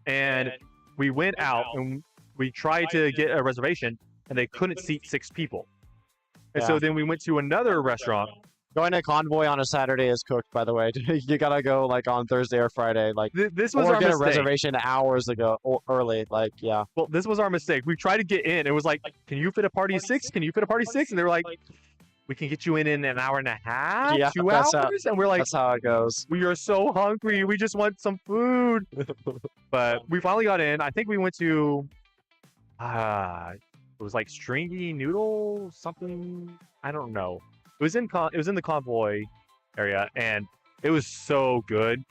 And we went out and we tried to get a reservation and they couldn't seat 6 people. And so then we went to another restaurant. Going to Convoy on a Saturday is cooked, by the way. You gotta go like on Thursday or Friday, like This was or our get mistake. a reservation hours ago or early, like yeah. Well, this was our mistake. We tried to get in. It was like, can you fit a party of 6? Can you fit a party of 6? And they were like, we can get you in an hour and a half, Yeah, 2 that's hours. And we're like, That's how it goes. we are so hungry. We just want some food. But we finally got in. I think we went to, it was like stringy noodle something. I don't know. It was in the Convoy area, and it was so good.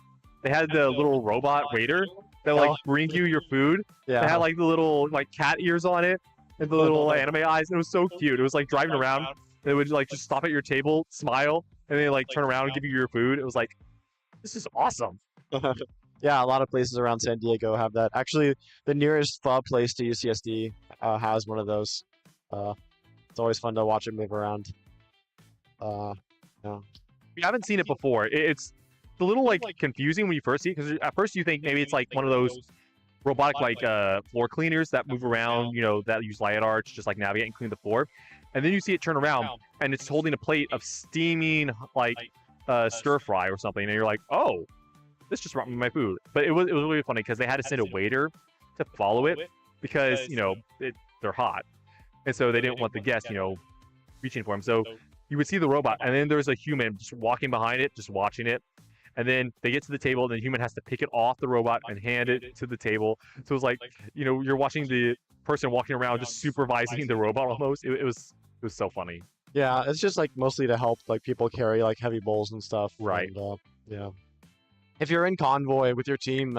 They had the little robot waiter that would, like bring you your food. They had Yeah. like the little like cat ears on it and the little anime eyes. It was so cute. It was like driving around. They would like just stop at your table, smile, and then like turn around and give you your food. It was like, this is awesome. Yeah, a lot of places around San Diego have that. Actually, the nearest pub place to UCSD has one of those. It's always fun to watch it move around. Yeah. If you haven't seen it before, it's a little like confusing when you first see it, because at first you think maybe it's like one of those robotic like floor cleaners that move around, that use LiDAR to just like navigate and clean the floor. And then you see it turn around and it's holding a plate of steaming like stir fry or something, and you're like, oh, this just brought me my food. But it was really funny because they had to send a waiter to follow it because they're hot, and so they didn't want the guests reaching for them. So you would see the robot, and then there's a human just walking behind it, just watching it. And then they get to the table, and the human has to pick it off the robot and hand it to the table. So it's like, you're watching the person walking around just supervising the robot almost. It was so funny. Yeah, it's just like mostly to help like people carry like heavy bowls and stuff. Right. And, yeah. If you're in convoy with your team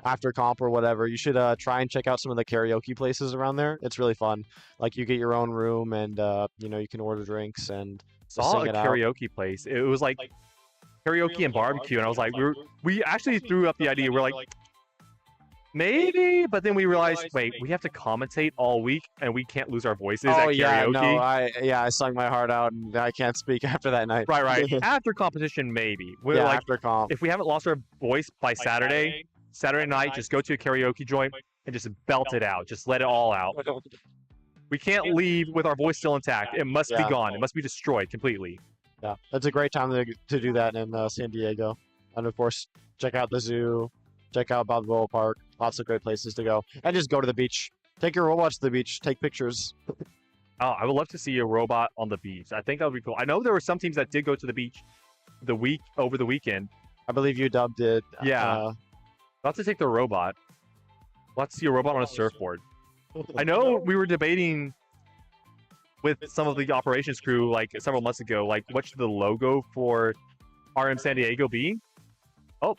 after comp or whatever, you should try and check out some of the karaoke places around there. It's really fun. Like you get your own room, and you can order drinks and just Saw sing a it out. karaoke place. It was like karaoke and barbecue, and I was like, we actually threw up the idea. We're like, maybe, but then we realized, wait, we have to commentate all week, and we can't lose our voices at karaoke. Yeah, no, I sung my heart out, and I can't speak after that night. Right. After competition, maybe. We're like, after comp. if we haven't lost our voice by Saturday night, just go to a karaoke joint and just belt it out. Just let it all out. We can't leave with our voice still intact. It must be gone. It must be destroyed completely. Yeah, that's a great time to do that in San Diego. And of course, check out the zoo, check out Balboa Park. Lots of great places to go. And just go to the beach. Take your robots to the beach. Take pictures. Oh, I would love to see a robot on the beach. I think that would be cool. I know there were some teams that did go to the beach over the weekend. I believe UW did. Yeah. Not to take the robot. Let's see a robot on a surfboard. I know we were debating with some of the operations crew like several months ago, like what should the logo for RM San Diego be? Oh,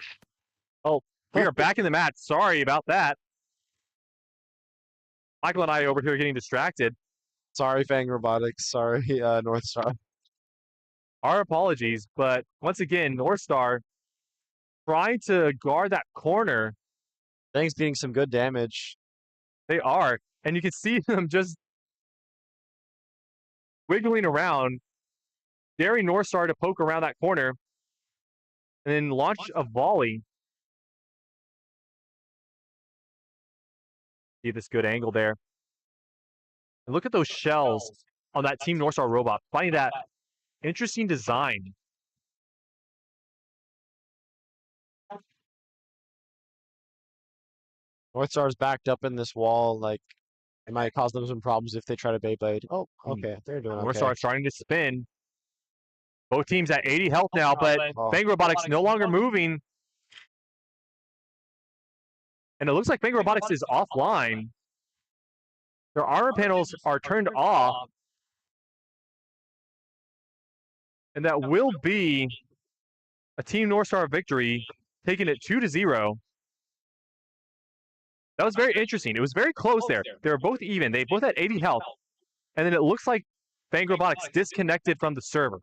we are back in the match. Sorry about that. Michael and I over here getting distracted. Sorry, Fang Robotics. Sorry, North Star. Our apologies, but once again, North Star trying to guard that corner. Fang's getting some good damage. They are, and you can see them just wiggling around, daring North Star to poke around that corner, and then launch a volley. See this good angle there. And look at those shells on that Team North Star robot. Finding that interesting design. North Star's backed up in this wall. Like, it might cause them some problems if they try to Beyblade. Oh, okay. They're doing okay. North Star starting to spin. Both teams at 80 health now, but Fang Robotics no longer moving. And it looks like Fang Robotics is offline. Their armor panels are turned off. And that will be a Team North Star victory, taking it 2-0. That was very interesting. It was very close there. They were both even. They both had 80 health. And then it looks like Fang Robotics disconnected from the server.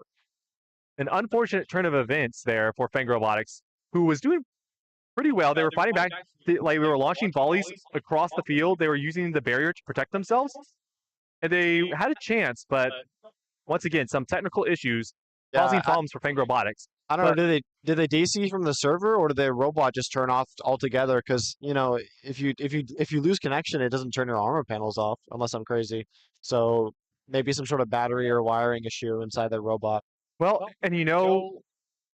An unfortunate turn of events there for Fang Robotics, who was doing pretty well. They were fighting back. They were launching volleys across the field. They were using the barrier to protect themselves. And they had a chance, but once again, some technical issues causing problems for Fang Robotics. I don't know. Did they DC from the server, or did the robot just turn off altogether? Because if you lose connection, it doesn't turn your armor panels off, unless I'm crazy. So maybe some sort of battery or wiring issue inside the robot. Well, and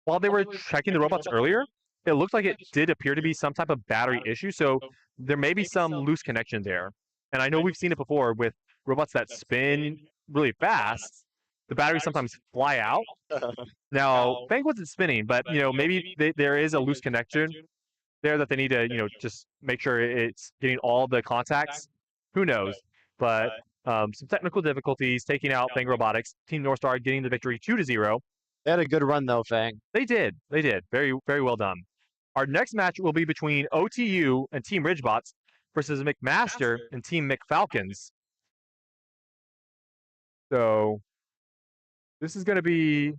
while they were checking the robots earlier, it looked like it did appear to be some type of battery issue. So there may be some loose connection there. And I know we've seen it before with robots that spin really fast. The batteries sometimes fly out. Now, Fang wasn't spinning, but maybe there is a loose connection there that they need to just make sure it's getting all the contacts. Who knows? But some technical difficulties taking out Fang Robotics. Team North Star getting the victory 2-0. They had a good run though, Fang. They did. Very, very well done. Our next match will be between OTU and Team Ridgebots versus McMaster and Team McFalcons. So this is going to be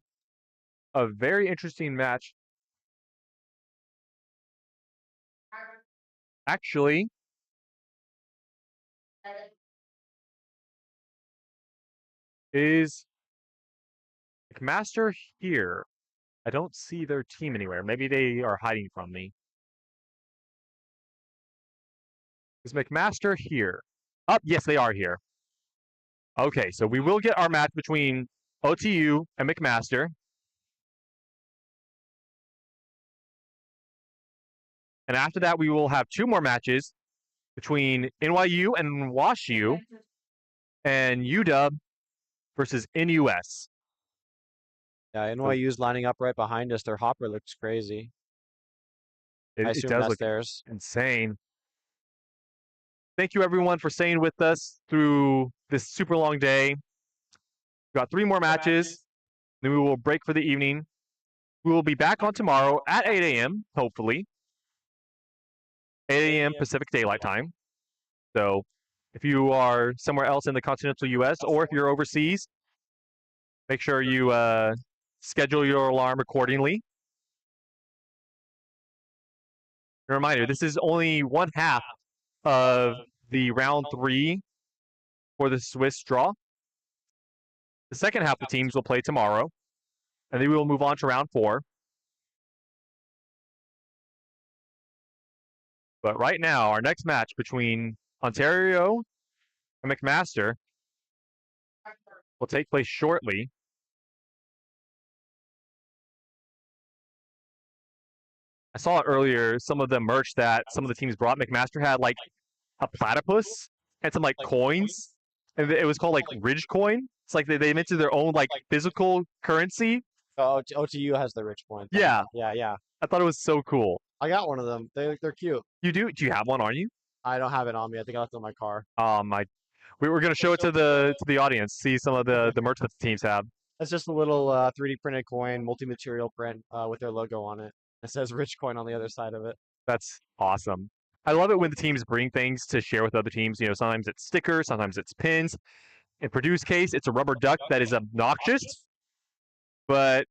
a very interesting match. Actually, McMaster here. I don't see their team anywhere. Maybe they are hiding from me. Is McMaster here? Oh, yes, they are here. Okay, so we will get our match between OTU and McMaster. And after that, we will have 2 more matches between NYU and WashU and UW versus NUS. Yeah, NYU's lining up right behind us. Their hopper looks crazy. I assume does that's look theirs. insane. Thank you, everyone, for staying with us through this super long day. We've got 3 more matches, then we will break for the evening. We will be back on tomorrow at 8 a.m., hopefully. 8 a.m. Pacific Daylight Time. So if you are somewhere else in the continental U.S. or if you're overseas, make sure you schedule your alarm accordingly. A reminder, this is only one half of the round 3 for the Swiss draw. The second half of the teams will play tomorrow, and then we will move on to round 4. But right now, our next match between Ontario and McMaster will take place shortly. I saw earlier some of the merch that some of the teams brought. McMaster had like a platypus and some like coins, and it was called like Ridge Coin. It's like they minted their own like physical currency. Oh, OTU has the rich point. Yeah. Yeah. I thought it was so cool. I got one of them. They're cute. You do? Do you have one on you? I don't have it on me. I think I left it in my car. We were gonna show it to the audience, see some of the merch that the teams have. It's just a little 3D printed coin, multi-material print with their logo on it. It says Rich Coin on the other side of it. That's awesome. I love it when the teams bring things to share with other teams. You know, sometimes it's stickers, sometimes it's pins. In Purdue's case, it's a rubber duck that is obnoxious, but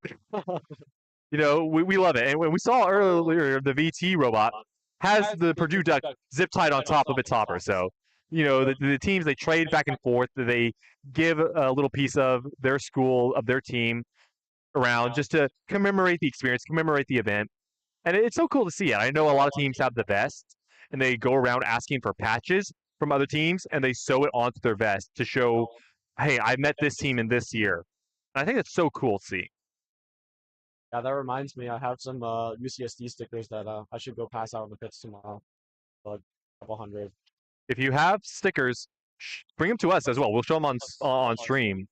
you know, we love it. And when we saw earlier, the VT robot has the Purdue duck zip tied on top of its hopper. So, you know, the teams, they trade back and forth. They give a little piece of their school, of their team around just to commemorate the experience, commemorate the event. And it's so cool to see it. I know a lot of teams have the vest, and they go around asking for patches from other teams, and they sew it onto their vest to show, hey, I met this team in this year. And I think it's so cool to see. Yeah, that reminds me. I have some UCSD stickers that I should go pass out in the pits tomorrow. Like a couple hundred. If you have stickers, bring them to us as well. We'll show them on stream.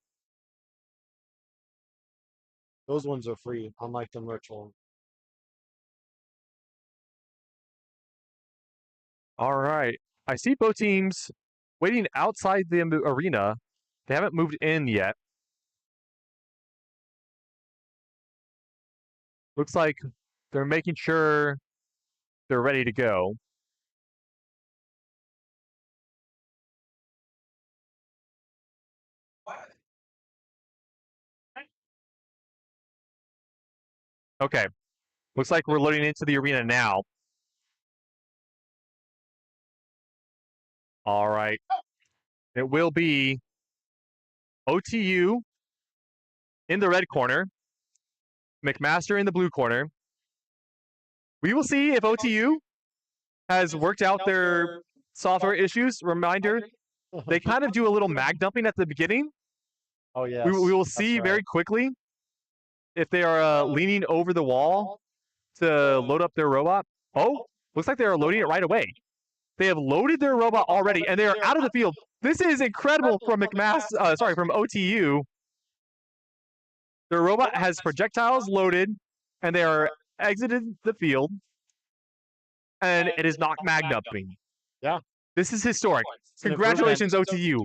Those ones are free, unlike the merch one. All right. I see both teams waiting outside the arena. They haven't moved in yet. Looks like they're making sure they're ready to go. Okay. Looks like we're loading into the arena now. All right. It will be OTU in the red corner, McMaster in the blue corner. We will see if OTU has worked out their software issues. Reminder, they kind of do a little mag dumping at the beginning. Oh, yeah. We will see very quickly if they are leaning over the wall to load up their robot. Oh, looks like they are loading it right away. They have loaded their robot already, and they are out of the field. This is incredible from from OTU. Their robot has projectiles loaded, and they are exited the field, and it is not mag dumping. Yeah. This is historic. Congratulations, OTU.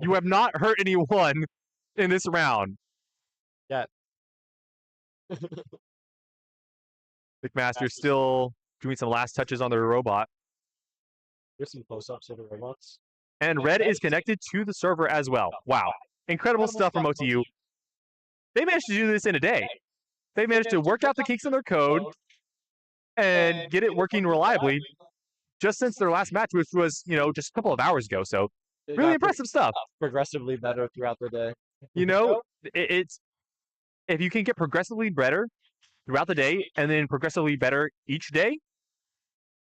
You have not hurt anyone in this round. Yeah. McMaster still doing some last touches on their robot. Here's some close-ups of the robots. And Red is connected to the server as well. Wow. Incredible stuff from OTU. They managed to do this in a day. They managed to work out the kinks in their code and get it working reliably just since their last match, which was, you know, just a couple of hours ago. So really impressive stuff. Progressively better throughout the day. You know, it's if you can get progressively better throughout the day and then progressively better each day,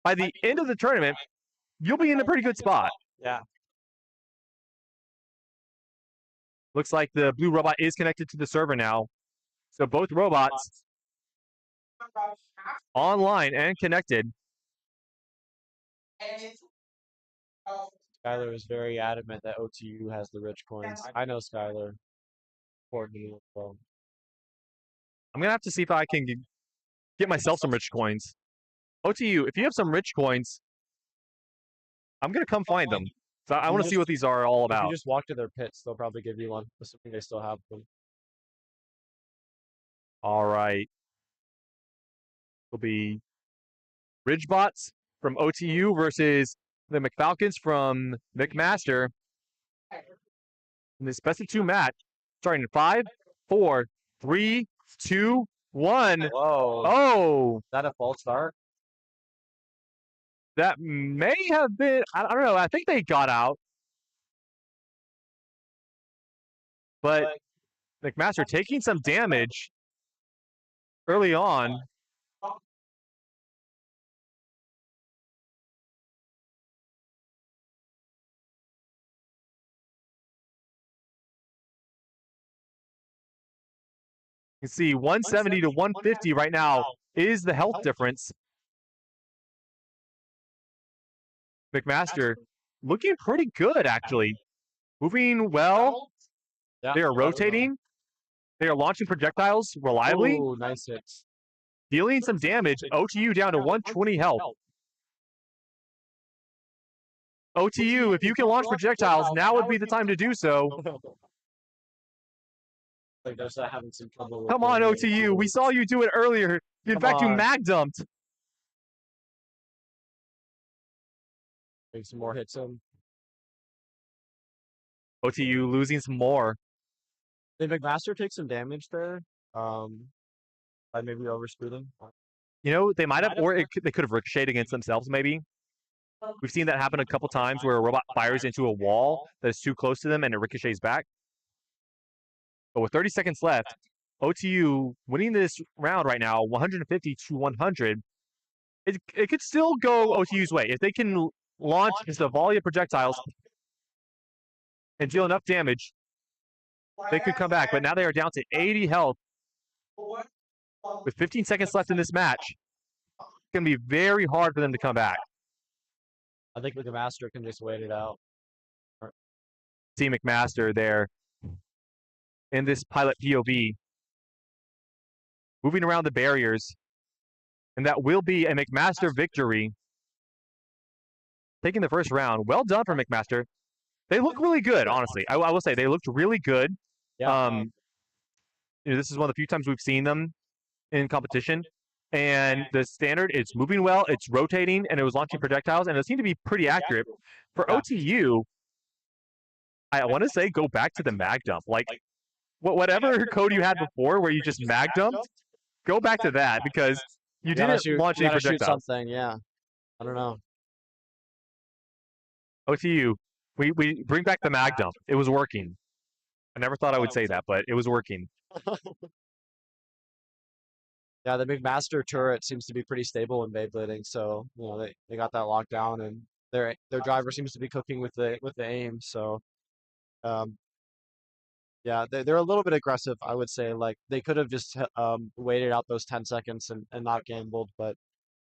by the end of the tournament, you'll be in a pretty good spot. Yeah. Looks like the blue robot is connected to the server now. So both robots online and connected. Skylar is very adamant that OTU has the rich coins. I know Skylar. Courtney as well. I'm going to have to see if I can get myself some rich coins. OTU, if you have some rich coins, I'm going to come find them. So I want to see what these are all If about. you just walk to their pits, they'll probably give you one, assuming they still have them. All right. Will be Ridgebots from OTU versus the McFalcons from McMaster. In this best of 2 match, starting in 5, 4, 3, 2, 1. Whoa. Oh, Is that a false start? that may have been, I don't know, I think they got out. But McMaster taking some damage early on. You can see 170 to 150 right now is the health difference. McMaster looking pretty good, actually. Moving well. Yeah, They are rotating. They are launching projectiles reliably. Ooh, nice hits. Dealing some damage. OTU down to 120 health. OTU, if you can launch projectiles, now would be the time to do so. Like they're still having some trouble with Come on, OTU. We saw you do it earlier. In fact, you mag dumped. Make some more hits in. OTU losing some more. Did McMaster take some damage there? By maybe overshooting? You know, they might have, or they could have ricocheted against themselves, maybe. We've seen that happen a couple times where a robot fires into a wall that's too close to them and it ricochets back. But with 30 seconds left, OTU winning this round right now, 150 to 100. It could still go OTU's way. If they can launch just a volley of projectiles and deal enough damage, they could come back. But now they are down to 80 health. With 15 seconds left in this match, it's going to be very hard for them to come back. I think McMaster can just wait it out. See McMaster there in this pilot POV, moving around the barriers. And that will be a McMaster victory. Taking the first round. Well done for McMaster. They look really good, honestly. I will say they looked really good. Yeah. You know, this is one of the few times we've seen them in competition. And the standard, it's moving well, it's rotating, and it was launching projectiles, and it seemed to be pretty accurate. For OTU, I want to say go back to the mag dump. Like, whatever code you had before where you just mag dumped, go back to that because you didn't launch any projectiles. Something, yeah. I don't know. OTU, we bring back the mag dump. It was working. I never thought I would say that, but it was working. Yeah, the McMaster turret seems to be pretty stable in Beyblading, so you know they got that locked down, and their driver seems to be cooking with the aim. So, yeah, they're a little bit aggressive, I would say. Like they could have just waited out those 10 seconds and not gambled, but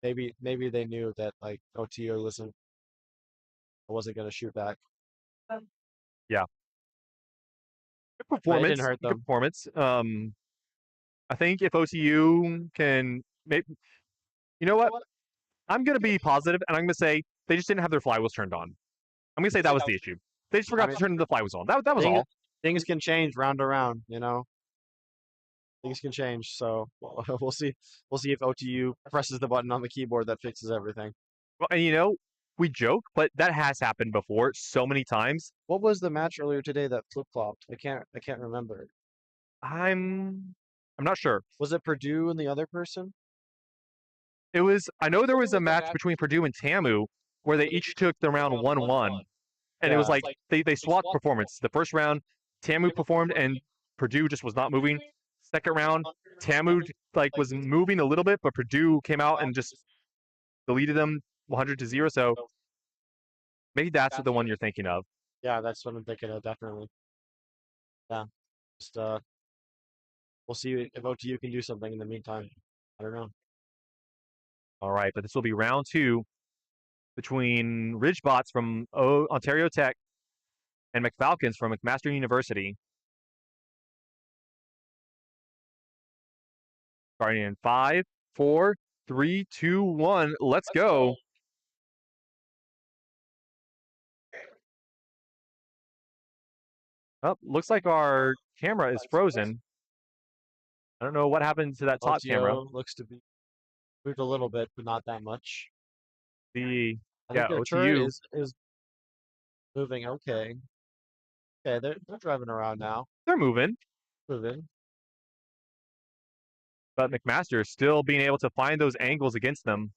maybe they knew that like OTU wasn't going to shoot back. Yeah. Good performance. It didn't hurt them. Good performance. I think if OTU can maybe, you know what? I'm going to be positive, and I'm going to say they just didn't have their flywheels turned on. I'm going to say that was the issue. They just forgot to turn the flywheels on. That was all. Things can change round to round, you know. Things can change, so we'll see. We'll see if OTU presses the button on the keyboard that fixes everything. Well, and you know, we joke, but that has happened before so many times. What was the match earlier today that flip-flopped? I can't remember. I'm not sure. Was it Purdue and the other person? It was. I know there was a match between Purdue and TAMU where they each took the round 1-1, and it was like they swapped performance. The first round, TAMU performed, and Purdue just was not moving. second round, Tamu was moving a little bit, but Purdue came out and just deleted them 100-0. So maybe that's the one you're thinking of. Yeah, that's what I'm thinking of, definitely. Yeah. Just we'll see if OTU can do something in the meantime. I don't know. All right, but this will be round 2 between Ridgebots from Ontario Tech and McFalcons from McMaster University. Starting in 5, 4, 3, 2, 1. Let's go. Oh, looks like our camera is frozen. I don't know what happened to that top camera. Looks to be moved a little bit, but not that much. I think their turret OTU is moving okay. Okay, they're driving around now. they're moving, Moving. but McMaster is still being able to find those angles against them.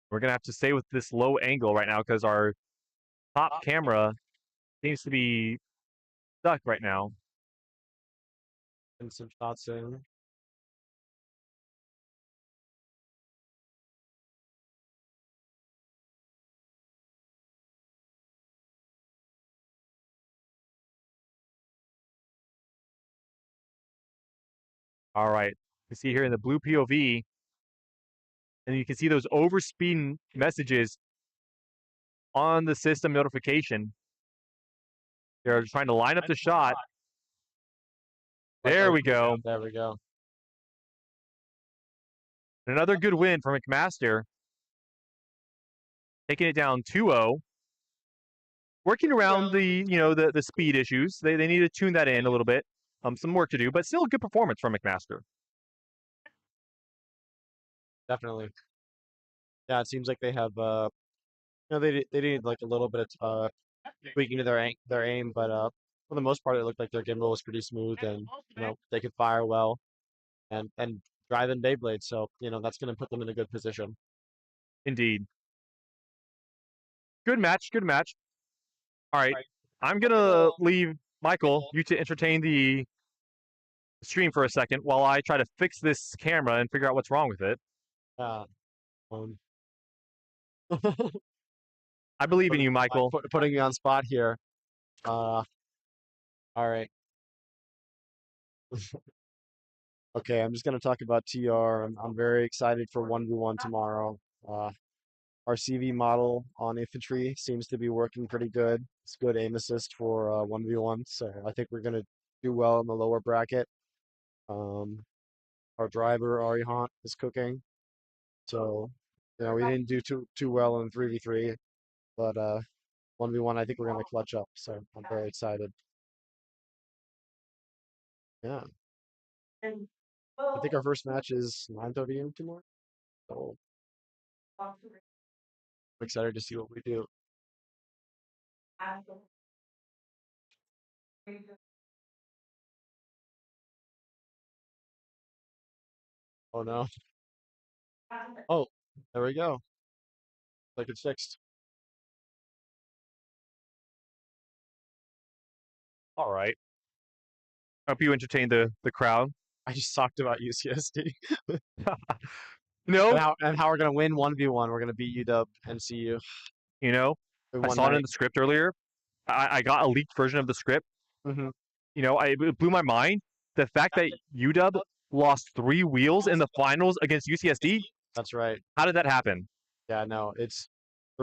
We're gonna have to stay with this low angle right now because our top camera seems to be stuck right now. And some shots in. All right, you see here in the blue POV, and you can see those overspeed messages on the system notification. They're trying to line up the shot. There we go. There we go. Another good win for McMaster. Taking it down 2-0. Working around the speed issues. They need to tune that in a little bit. Some work to do, but still a good performance from McMaster. Definitely. Yeah, it seems like they have they need like a little bit of tweaking to their aim, but for the most part it looked like their gimbal was pretty smooth and they could fire well and drive in Beyblade, so that's gonna put them in a good position. Indeed. Good match, good match. All right. I'm gonna leave Michael, you to entertain the stream for a second while I try to fix this camera and figure out what's wrong with it. I believe in you, Michael. Putting me on spot here. All right. Okay, I'm just gonna talk about TR. I'm very excited for 1v1 tomorrow. Our CV model on infantry seems to be working pretty good. It's good aim assist for 1v1, so I think we're gonna do well in the lower bracket. Our driver Arihant is cooking, so we didn't do too well in 3v3, but 1v1 I think we're gonna clutch up. So I'm very excited. Yeah, I think our first match is 9:30 a.m. tomorrow, so I'm excited to see what we do. Oh no. Oh, there we go. Like it's fixed. All right. Hope you entertain the crowd. I just talked about UCSD. No. And how we're gonna win 1v1. We're gonna beat UW and CU. I saw it in the script earlier. I got a leaked version of the script. Mm-hmm. It blew my mind. The fact that UW lost 3 wheels in the finals against UCSD. That's right. How did that happen? Yeah, no, the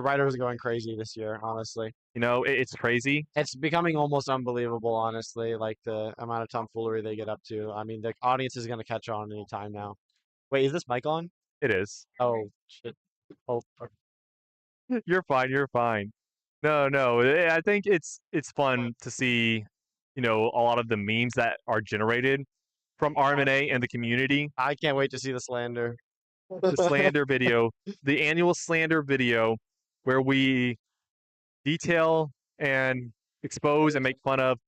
writers are going crazy this year, honestly. It's crazy. It's becoming almost unbelievable, honestly, like the amount of tomfoolery they get up to. I mean, the audience is gonna catch on any time now. Wait, is this mic on? It is. Oh, shit. Oh, You're fine. You're fine. No. I think it's fun to see, a lot of the memes that are generated from RMNA and the community. I can't wait to see the slander. The slander video, the annual slander video, where we detail and expose and make fun of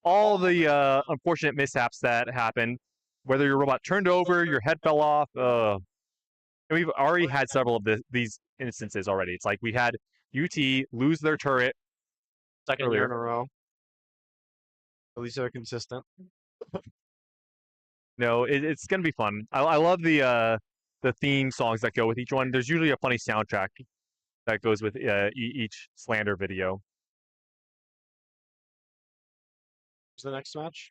all the unfortunate mishaps that happened. Whether your robot turned over, your head fell off, And we've already had several of these instances already. It's like we had UT lose their turret Second year in earlier. a row. At least they're consistent. No, it's gonna be fun. I love the theme songs that go with each one. There's usually a funny soundtrack that goes with each slander video. Who's the next match?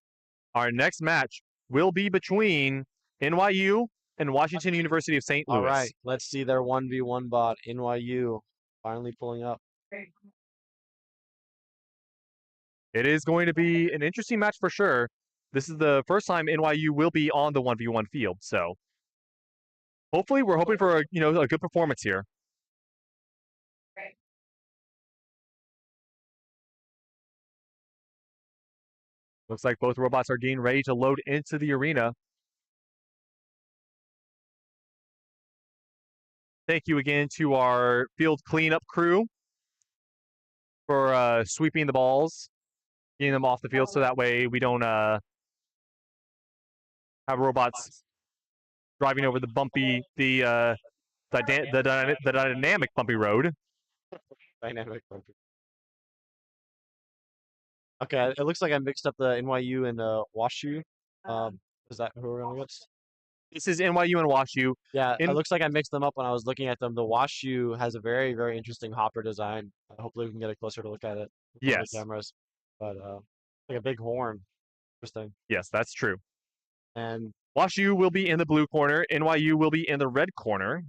Our next match will be between NYU and Washington University of St. Louis. All right, let's see their 1v1 bot. NYU finally pulling up. It is going to be an interesting match for sure. This is the first time NYU will be on the 1v1 field, so hopefully we're hoping for a good performance here. Looks like both robots are getting ready to load into the arena. Thank you again to our field cleanup crew for sweeping the balls, getting them off the field, so that way we don't have robots driving over the dynamic bumpy road. Dynamic bumpy. Okay, it looks like I mixed up the NYU and WashU. Is that who we're going against? This is NYU and WashU. Yeah, it looks like I mixed them up when I was looking at them. The WashU has a very, very interesting hopper design. Hopefully we can get a closer to look at it. Yes. The cameras. But like a big horn. Interesting. Yes, that's true. And WashU will be in the blue corner. NYU will be in the red corner.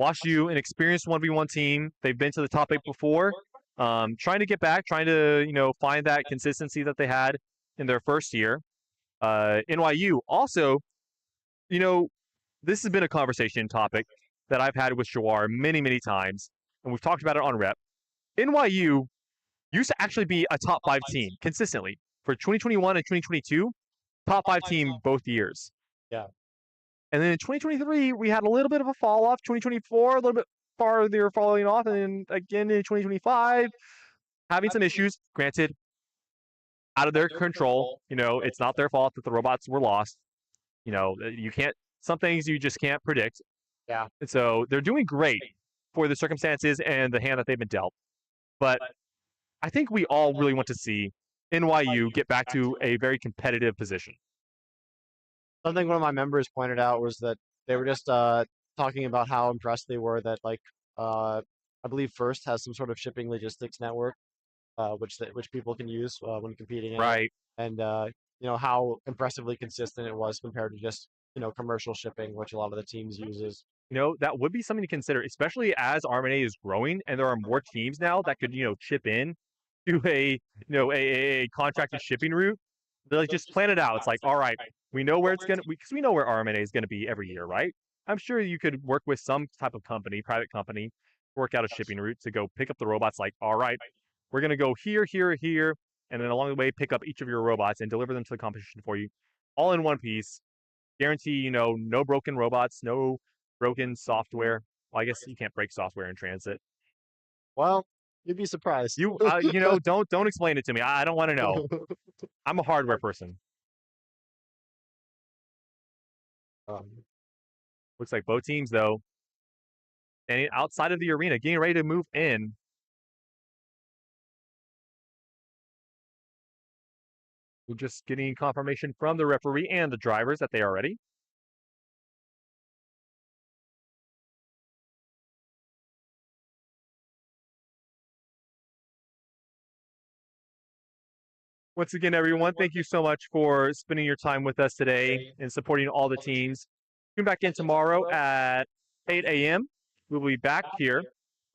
WashU, an experienced 1v1 team. They've been to the top 8 before. Trying to get back, trying to, find that consistency that they had in their first year. NYU also, this has been a conversation topic that I've had with Shawar many, many times, and we've talked about it on Rep. NYU used to actually be a top 5 team consistently for 2021 and 2022, top 5 team both years. Yeah. And then in 2023, we had a little bit of a fall off. 2024, a little bit farther falling off, and then again in 2025, having some issues. Granted, out of their control. It's not their fault that the robots were lost. You can't. Some things you just can't predict. Yeah. And so they're doing great for the circumstances and the hand that they've been dealt. But I think we all really want to see NYU get back to a very competitive position. Something one of my members pointed out was that they were just talking about how impressed they were that I believe First has some sort of shipping logistics network, which people can use when competing. Right. And how impressively consistent it was compared to just commercial shipping, which a lot of the teams uses. That would be something to consider, especially as RMNA is growing and there are more teams now that could chip in to a contracted shipping route. They'll just plan it out. It's like, all right, we know where it's gonna, because we know where RMNA is gonna be every year, right? I'm sure you could work with some type of company, private company, work out a shipping route to go pick up the robots. Like, all right, we're gonna go here, here, here, and then along the way pick up each of your robots and deliver them to the competition for you, all in one piece. Guarantee, no broken robots, no broken software. Well, I guess you can't break software in transit. Well, you'd be surprised. Don't explain it to me. I don't want to know. I'm a hardware person. Looks like both teams, though, and outside of the arena, getting ready to move in. We're just getting confirmation from the referee and the drivers that they are ready. Once again, everyone, thank you so much for spending your time with us today and supporting all the teams. Tune back in tomorrow at 8 a.m. We'll be back here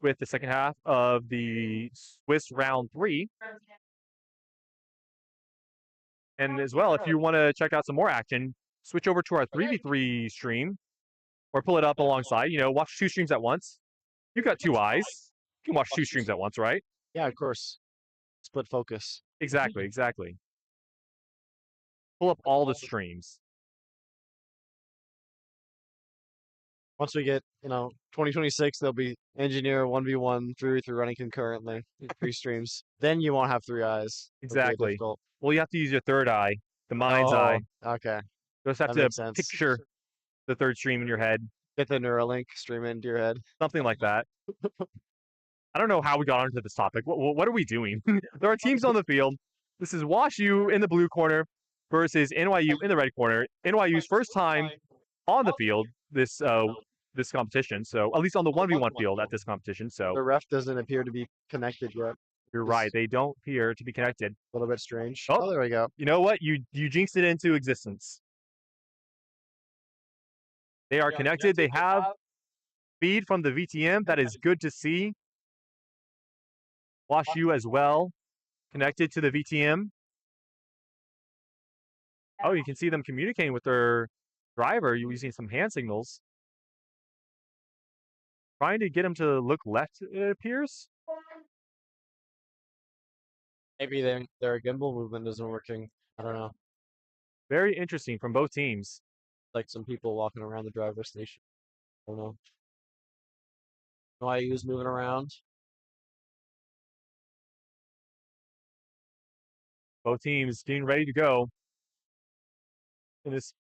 with the second half of the Swiss Round 3. And as well, if you want to check out some more action, switch over to our 3v3 stream or pull it up alongside. Watch 2 streams at once. You've got 2 eyes. You can watch 2 streams at once, right? Yeah, of course. Split focus. Exactly. Pull up all the streams. Once we get, 2026, there'll be Engineer 1v1 through running concurrently, 3 streams. Then you won't have 3 eyes. Exactly. Well, you have to use your third eye, the mind's eye. Okay. Just have That to makes sense. picture the third stream in your head. Get the Neuralink, stream it into your head. Something like that. I don't know how we got onto this topic. What are we doing? There are teams on the field. This is WashU in the blue corner versus NYU in the red corner. NYU's first time on the field this competition. So at least on the 1v1 field at this competition. So The ref doesn't appear to be connected yet. you're right. They don't appear to be connected. A little bit strange. Oh. Oh, there we go. You know what? You jinxed it into existence. They are connected. They have feed from the VTM. That is good to see. WashU as well, connected to the VTM. Oh, you can see them communicating with their driver using some hand signals. Trying to get him to look left, it appears. Maybe their gimbal movement isn't working. I don't know. Very interesting from both teams. Like some people walking around the driver's station. I don't know. NYU's moving around. Both teams getting ready to go in this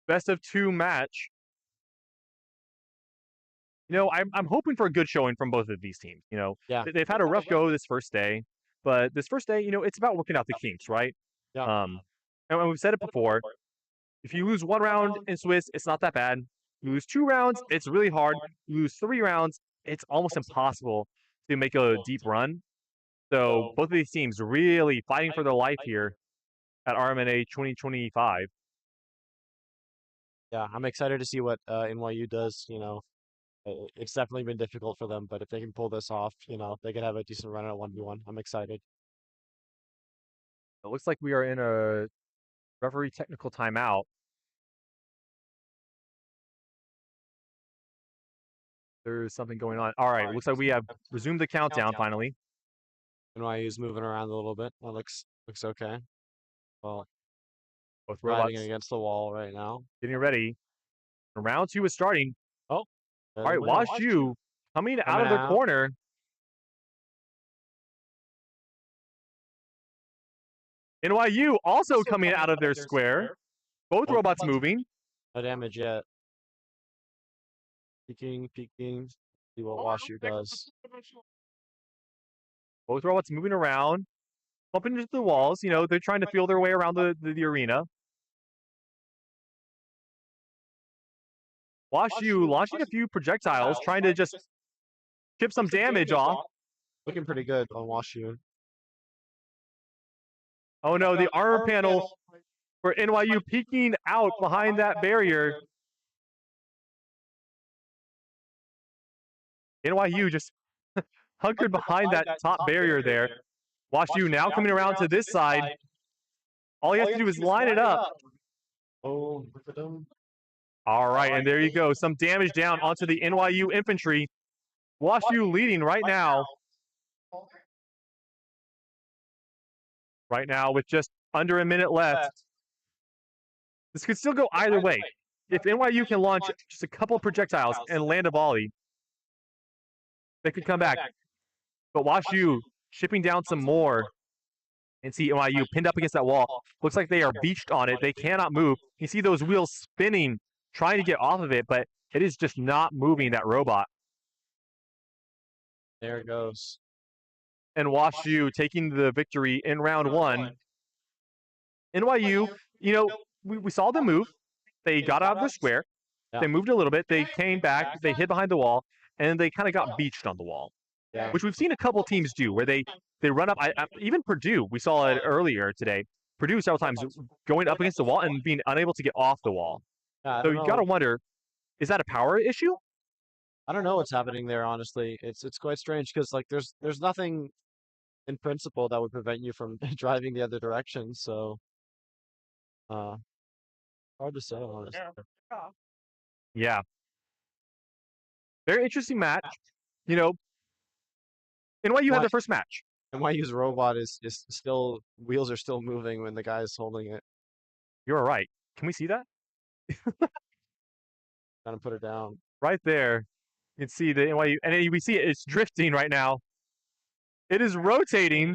best of 2 match. You know, I'm hoping for a good showing from both of these teams. You know, Yeah. they've had a rough go this first day, but this first day, you know, it's about working out the kinks, right? Yeah. And we've said it before. If you lose 1 round in Swiss, it's not that bad. You lose 2 rounds, it's really hard. You lose 3 rounds, it's almost impossible to make a deep run. So both of these teams really fighting for their life here at RMNA 2025. Yeah, I'm excited to see what NYU does. You know, it's definitely been difficult for them, but if they can pull this off, you know, they could have a decent run at 1v1. I'm excited. It looks like we are in a referee technical timeout. There's something going on. All right, looks like we have resumed the countdown finally. NYU's moving around a little bit. That looks okay. Well, Both riding robots against the wall right now. getting ready. Round 2 is starting. Oh, all right, WashU coming out of their corner. NYU also coming out of their square. Both robots moving. No damage yet. Peeking. See what WashU does. Both robots moving around, bumping into the walls. You know, they're trying to feel their way around the arena. WashU launching a few projectiles, trying to just chip some damage off. Looking pretty good on WashU. Oh no, the armor panel for NYU peeking out behind that barrier. NYU just hunkered behind that top barrier there. WashU now coming around to this side. All you have to do is line it up. Oh, all right, and there you go. Some damage down onto the NYU infantry. WashU leading right now. Right now with just under a minute left. This could still go either way. If NYU can launch just a couple of projectiles and land a volley, they could come back. But WashU shipping down some more. And see NYU pinned up against that wall. Looks like they are beached on it. They cannot move. You see those wheels spinning, trying to get off of it, but it is just not moving, that robot. There it goes. And WashU taking the victory in round 1. NYU, you know, we saw them move. They got out of the square. Yeah. They moved a little bit. They came back. They hid behind the wall. And they kind of got beached on the wall. Yeah. Which we've seen a couple teams do, where they run up. Even Purdue, we saw it earlier today. Purdue several times going up against the wall and being unable to get off the wall. Yeah, so you got to wonder, is that a power issue? I don't know what's happening there, honestly. It's quite strange because like there's nothing in principle that would prevent you from driving the other direction. So, hard to say, honestly. Yeah. Very interesting match. You know, NYU had their first match. NYU's robot is still, wheels are still moving when the guy is holding it. You're right. Can we see that? Trying to put it down. Right there. You can see the NYU, and we see it's drifting right now. It is rotating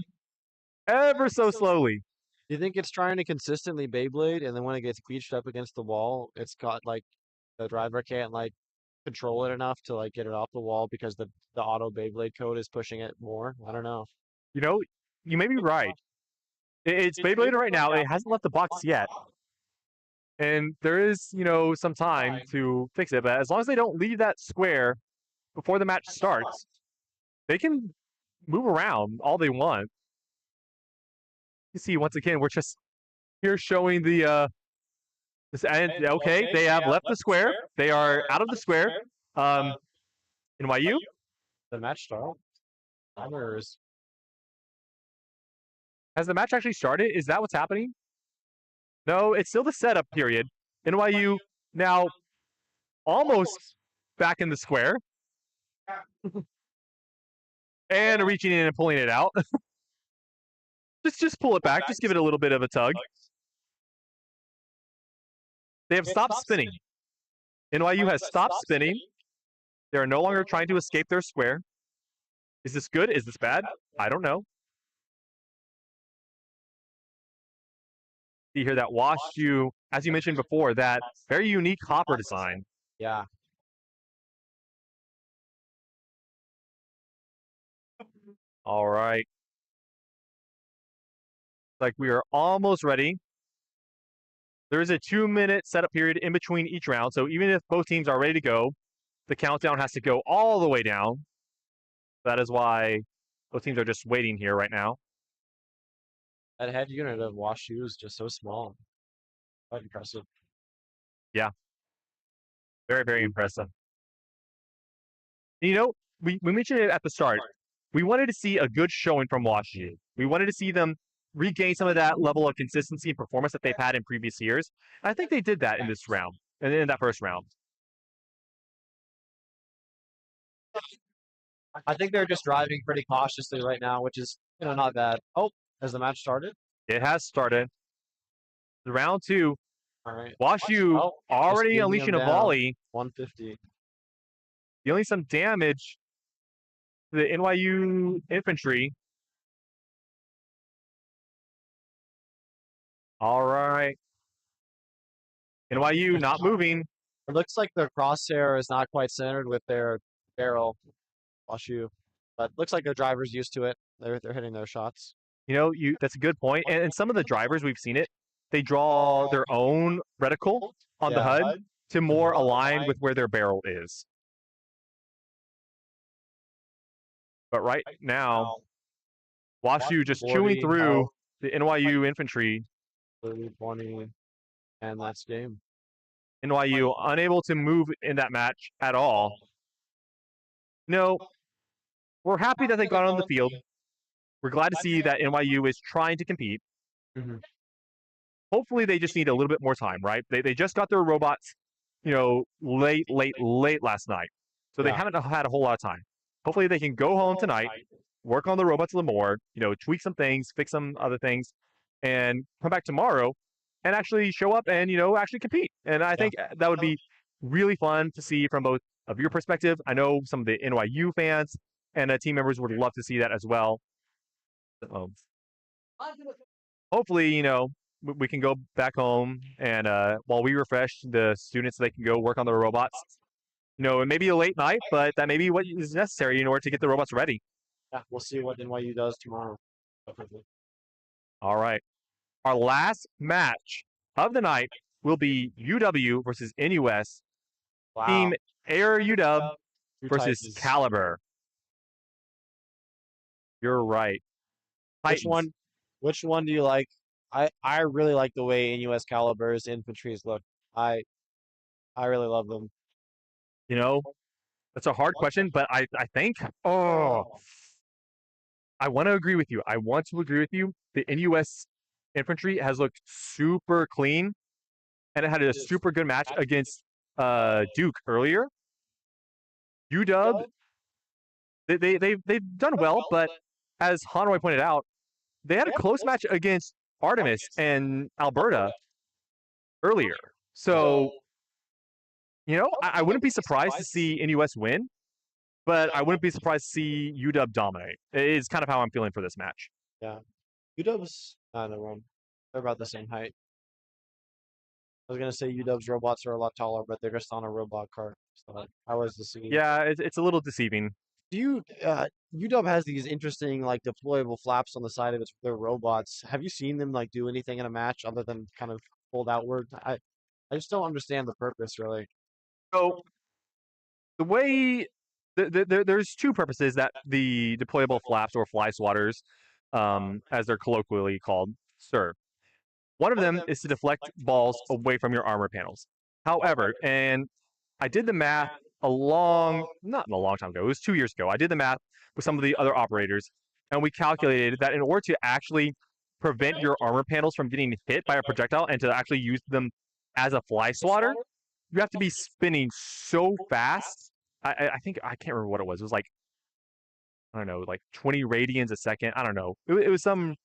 ever so slowly. Do you think it's trying to consistently Beyblade, and then when it gets beached up against the wall, it's got like the driver can't like control it enough to like get it off the wall because the auto Beyblade code is pushing it more? I don't know. You know, you may be right. It's Beyblade right now. It hasn't left the box yet. And there is, some time to fix it. But as long as they don't leave that square before the match starts, they can move around all they want. You see, once again, we're just here showing the this, and okay, they have left the square. They are out of the square. NYU. The match start. Timers. Has the match actually started? Is that what's happening? No, it's still the setup period. NYU now almost back in the square. And reaching in and pulling it out. just pull it back. Just give it a little bit of a tug. They have stopped spinning. NYU has stopped spinning. They are no longer trying to escape their square. Is this good? Is this bad? I don't know. You hear that WashU, as you mentioned before, that very unique hopper design. Yeah. All right. Like we are almost ready. There is a 2-minute setup period in between each round. So even if both teams are ready to go, the countdown has to go all the way down. That is why both teams are just waiting here right now. That head unit of WashU is just so small. Quite impressive. Yeah. Very, very impressive. We mentioned it at the start. We wanted to see a good showing from WashU. We wanted to see them regain some of that level of consistency and performance that they've had in previous years. And I think they did that in this round, and in that first round. I think they're just driving pretty cautiously right now, which is not bad. Oh, has the match started? It has started. Round 2. All right. WashU already unleashing a volley. 150. Dealing some damage to the NYU infantry. All right. NYU not moving. It looks like the crosshair is not quite centered with their barrel, WashU, but looks like the driver's used to it. They're hitting their shots. That's a good point. And some of the drivers, we've seen it, they draw their own reticle on the HUD to more align with where their barrel is. But right now, WashU just chewing through the NYU infantry. 30-20, and that's game. NYU unable to move in that match at all. We're happy that they got on the field. We're glad to see that NYU is trying to compete. Mm-hmm. Hopefully, they just need a little bit more time, right? They just got their robots, late last night. So they haven't had a whole lot of time. Hopefully, they can go home tonight, work on the robots a little more, tweak some things, fix some other things, and come back tomorrow and actually show up and, actually compete. And I think that would be really fun to see from both of your perspective. I know some of the NYU fans and team members would love to see that as well. Hopefully, we can go back home and while we refresh the students, they can go work on the robots. It may be a late night, but that may be what is necessary in order to get the robots ready. Yeah, we'll see what NYU does tomorrow. All right. Our last match of the night will be UW versus NUS. Wow. Team Air UW versus Caliber. You're right. Titans. Which one do you like? I really like the way NUS Caliber's infantries look. I really love them. That's a hard question, but I think, I want to agree with you. The NUS infantry has looked super clean, and it had a super good match against Duke earlier. UW, they've done well, but as Hanoi pointed out, they had a close match against Artemis and Alberta earlier. So, I wouldn't be surprised to see NUS win, but I wouldn't be surprised to see UW dominate. It's kind of how I'm feeling for this match. Yeah. UW's not in the run. They're about the same height. I was gonna say UW's robots are a lot taller, but they're just on a robot cart. So I was deceived. Yeah, it's a little deceiving. Do you UW has these interesting like deployable flaps on the side of their robots. Have you seen them like do anything in a match other than kind of fold outward? I just don't understand the purpose really. So the way there's two purposes that the deployable flaps or fly swatters, as they're colloquially called, serve. One of them is to deflect balls away from your armor panels. However, and I did the math not a long time ago, it was 2 years ago. I did the math with some of the other operators, and we calculated that in order to actually prevent your armor panels from getting hit by a projectile and to actually use them as a fly swatter, you have to be spinning so fast. I think I can't remember what it was. It was like, I don't know, like 20 radians a second. I don't know. It was some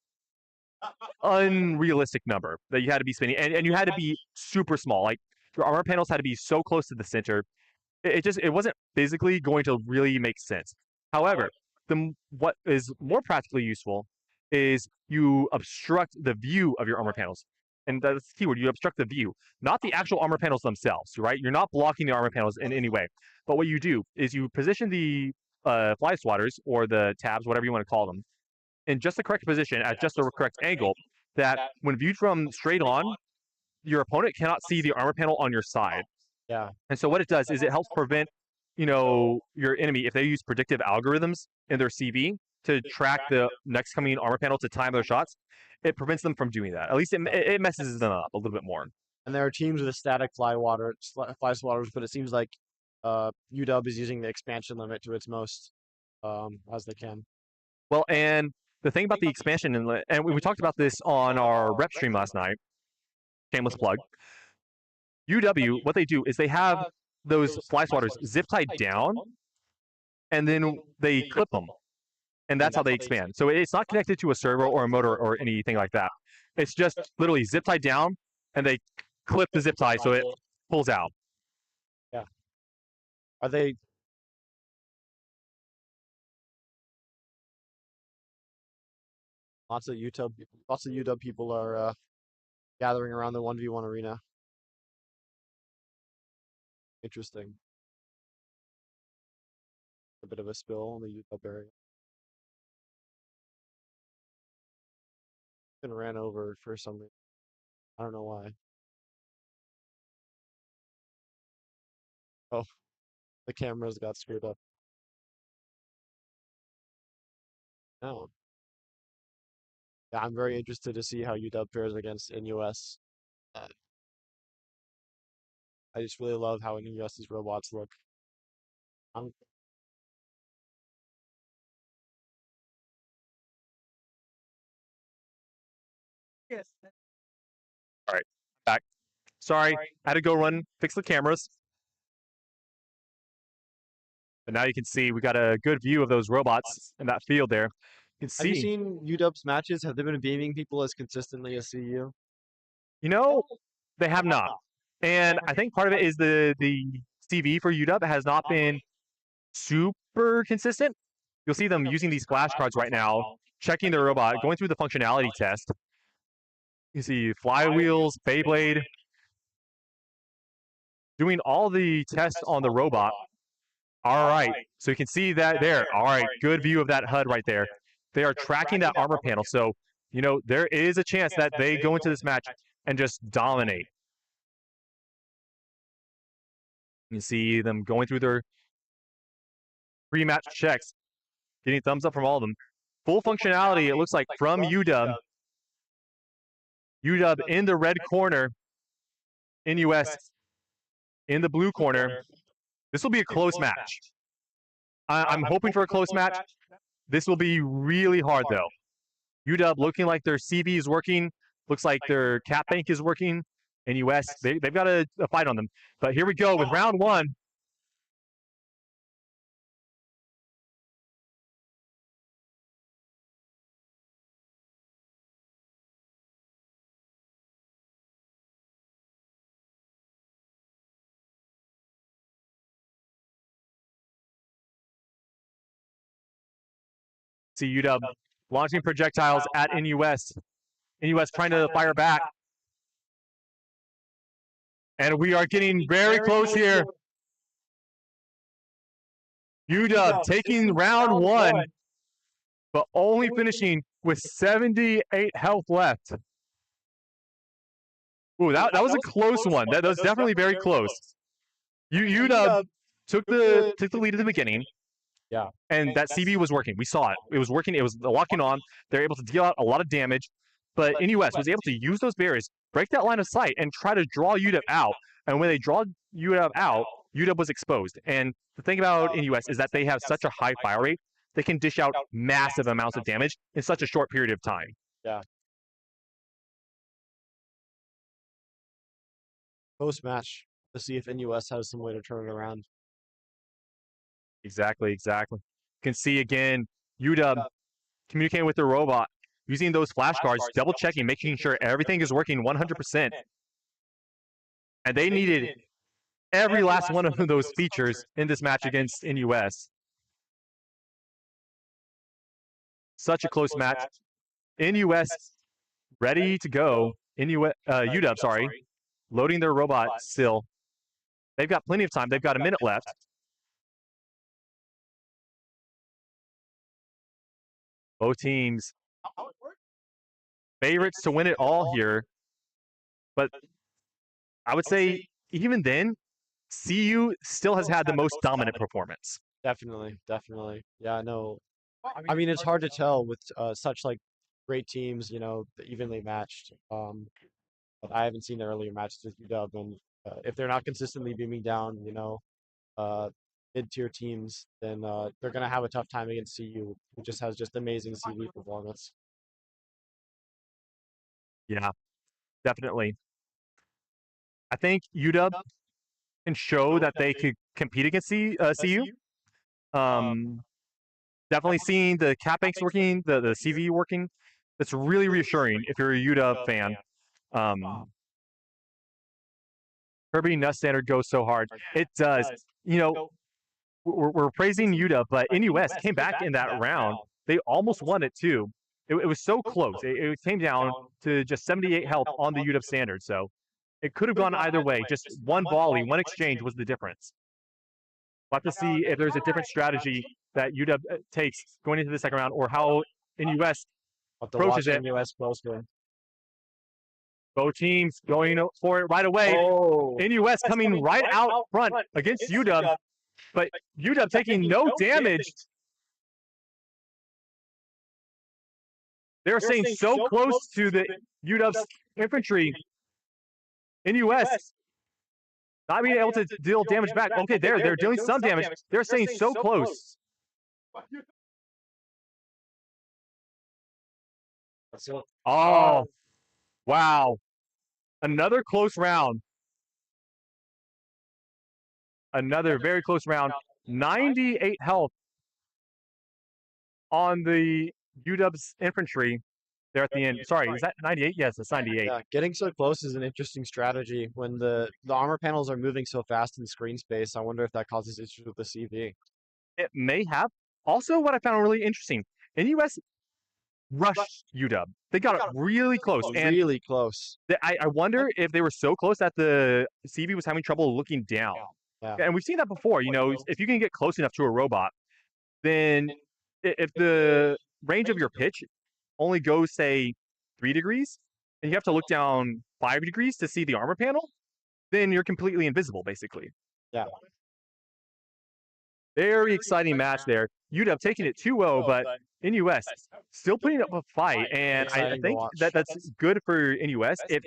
unrealistic number that you had to be spinning, and you had to be super small. Like your armor panels had to be so close to the center. It wasn't physically going to really make sense. However, what is more practically useful is you obstruct the view of your armor panels. And that's the keyword. You obstruct the view, not the actual armor panels themselves, right? You're not blocking the armor panels in any way. But what you do is you position the fly swatters or the tabs, whatever you want to call them, in just the correct position at just the correct angle that when viewed from straight on, your opponent cannot see the armor panel on your side. Yeah. And so what it does is it helps prevent, your enemy, if they use predictive algorithms in their CV to track the next coming armor panel to time their shots, it prevents them from doing that. At least it messes them up a little bit more. And there are teams with a static fly swatters, but it seems like UW is using the expansion limit to its most as they can. Well, and the thing about the expansion inlet, and we talked about this on our rep stream last night, shameless plug. UW, what they do is they have those fly swatters zip tied down, and then they clip them, and that's how they expand. So it's not connected to a servo or a motor or anything like that. It's just literally zip tied down, and they clip the zip tie so it pulls out. Yeah. Are they? Lots of UW people are gathering around the 1v1 arena. Interesting. A bit of a spill in the UW area. Been ran over for some reason. I don't know why. Oh, the cameras got screwed up. Oh. Yeah, I'm very interested to see how UW fares against NUS. I just really love how NUS's robots look. I'm All right, back. Sorry, I had to go run, fix the cameras. But now you can see we got a good view of those robots in that field there. You can Have you see, seen UW's matches? Have they been beaming people as consistently as CU? they have not. And I think part of it is the CV for UW has not been super consistent. You'll see them using these flashcards right now, checking their robot, going through the functionality test. You see flywheels, Beyblade, doing all the tests on the robot. All right, so you can see that there. All right, good view of that HUD right there. They are tracking that armor panel, so there is a chance that they go into this match and just dominate. You see them going through their pre-match checks, getting thumbs up from all of them. Full functionality, it looks like, from UW. UW in the red corner, NUS in the blue corner. This will be a close match. I'm hoping for a close match. This will be really hard, though. UW looking like their CV is working. Looks like their cap bank is working. NUS, they've got a fight on them. But here we go with round one. See UW launching projectiles at NUS. NUS trying to fire back. And we are getting very close here. UW taking round 1, but only finishing with 78 health left. Ooh, that was a close one. That was definitely very close. UW took the lead at the beginning. Yeah. And that CV was working. We saw it. It was working. It was locking on. They're able to deal out a lot of damage. But NUS was able to use those barriers, break that line of sight, and try to draw UW out. And when they draw UW out, UW was exposed. And the thing about NUS is that they have such a high fire rate, they can dish out massive amounts of damage in such a short period of time. Yeah. Post-match to see if NUS has some way to turn it around. Exactly. You can see again, UW communicating with the robot, using those flashcards, double checking, making sure everything is working 100%. And they needed every last one of those features in this match against NUS. Such a close match. NUS ready to go. UW, sorry, loading their robot still. They've got plenty of time. They've got a minute left. Both teams favorites to win it all here. But I would say even then, CU still has had the most dominant performance. Definitely. Yeah, no. I mean, it's hard to tell with such like great teams, evenly matched. But I haven't seen the earlier matches with UW, and if they're not consistently beaming down, mid-tier teams, then they're gonna have a tough time against CU, who just has amazing CV performance. Yeah, definitely. I think UW can show that they could compete against CU. Definitely seeing the cap banks working, the CV working. That's really reassuring if you're a UW fan. Kirby Nuss Standard goes so hard. It does. We're praising UW, but NUS came back in that round. They almost won it too. It was so close. It came down to just 78 health on the UW Standard. So it could have gone either way. Just one volley, one exchange was the difference. We'll have to see if there's a different strategy that UW takes going into the second round, or how NUS approaches it. NUS closer. Both teams going for it right away. Oh. NUS coming right out front against UW, but UW taking no damage. They're staying so close to the UW's infantry. NUS not being able to deal damage back. Okay, they're dealing some damage. They're staying so close. Oh, wow. Another close round. Another very close round. 98 health on the UW's infantry there at the end. Sorry, is that 98? Yes, it's 98. Yeah, getting so close is an interesting strategy. When the armor panels are moving so fast in screen space, I wonder if that causes issues with the CV. It may have. Also, what I found really interesting, NUS rushed UW. They got it really close. Really close. I wonder if they were so close that the CV was having trouble looking down. Yeah. And we've seen that before. If you can get close enough to a robot, then if the range of your pitch only goes, say, 3 degrees, and you have to look down 5 degrees to see the armor panel, then you're completely invisible, basically. Yeah. Very exciting match there. UW taking it 2-0, but NUS still putting up a fight, and I think that's good for NUS if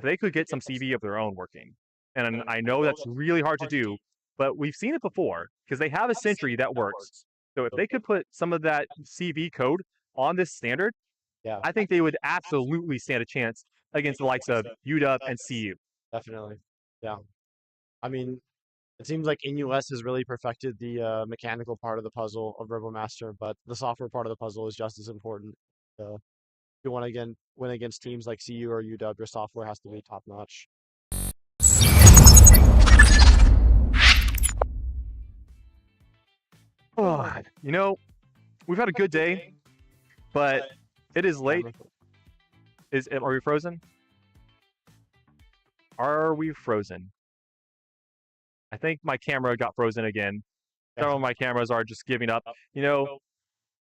they could get some CV of their own working. And I know that's really hard to do, but we've seen it before because they have a sentry that works. So if they could put some of that CV code on this standard, I think they would absolutely stand a chance against the likes of UW and CU. Definitely. Yeah. I mean, it seems like NUS has really perfected the mechanical part of the puzzle of RoboMaster, but the software part of the puzzle is just as important. If you want to win against teams like CU or UW, your software has to be top-notch. We've had a good day, but it is late. Are we frozen? Are we frozen? I think my camera got frozen again. Several of my cameras are just giving up. You know,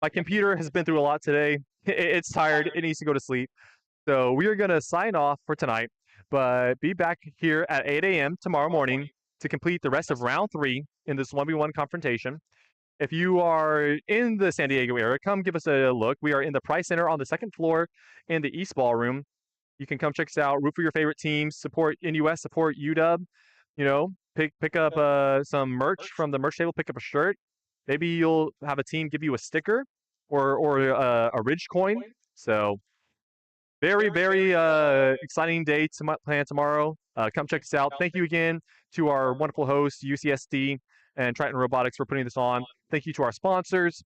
my computer has been through a lot today. It's tired. It needs to go to sleep. So we are going to sign off for tonight, but be back here at 8 a.m. tomorrow morning to complete the rest of round 3 in this 1v1 confrontation. If you are in the San Diego area, come give us a look. We are in the Price Center on the 2nd floor in the East Ballroom. You can come check us out, root for your favorite teams, support NUS, support UW. You know, pick up some merch from the merch table, pick up a shirt. Maybe you'll have a team give you a sticker or a Ridge coin. So very, very exciting day planned tomorrow. Come check us out. Thank you again to our wonderful hosts, UCSD and Triton Robotics, for putting this on. Thank you to our sponsors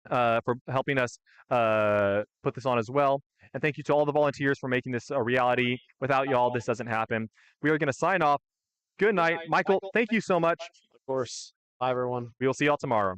for helping us put this on as well. And thank you to all the volunteers for making this a reality. Without y'all, this doesn't happen. We are going to sign off. Good night. Michael, thank you so much. Of course. Bye, everyone. We will see y'all tomorrow.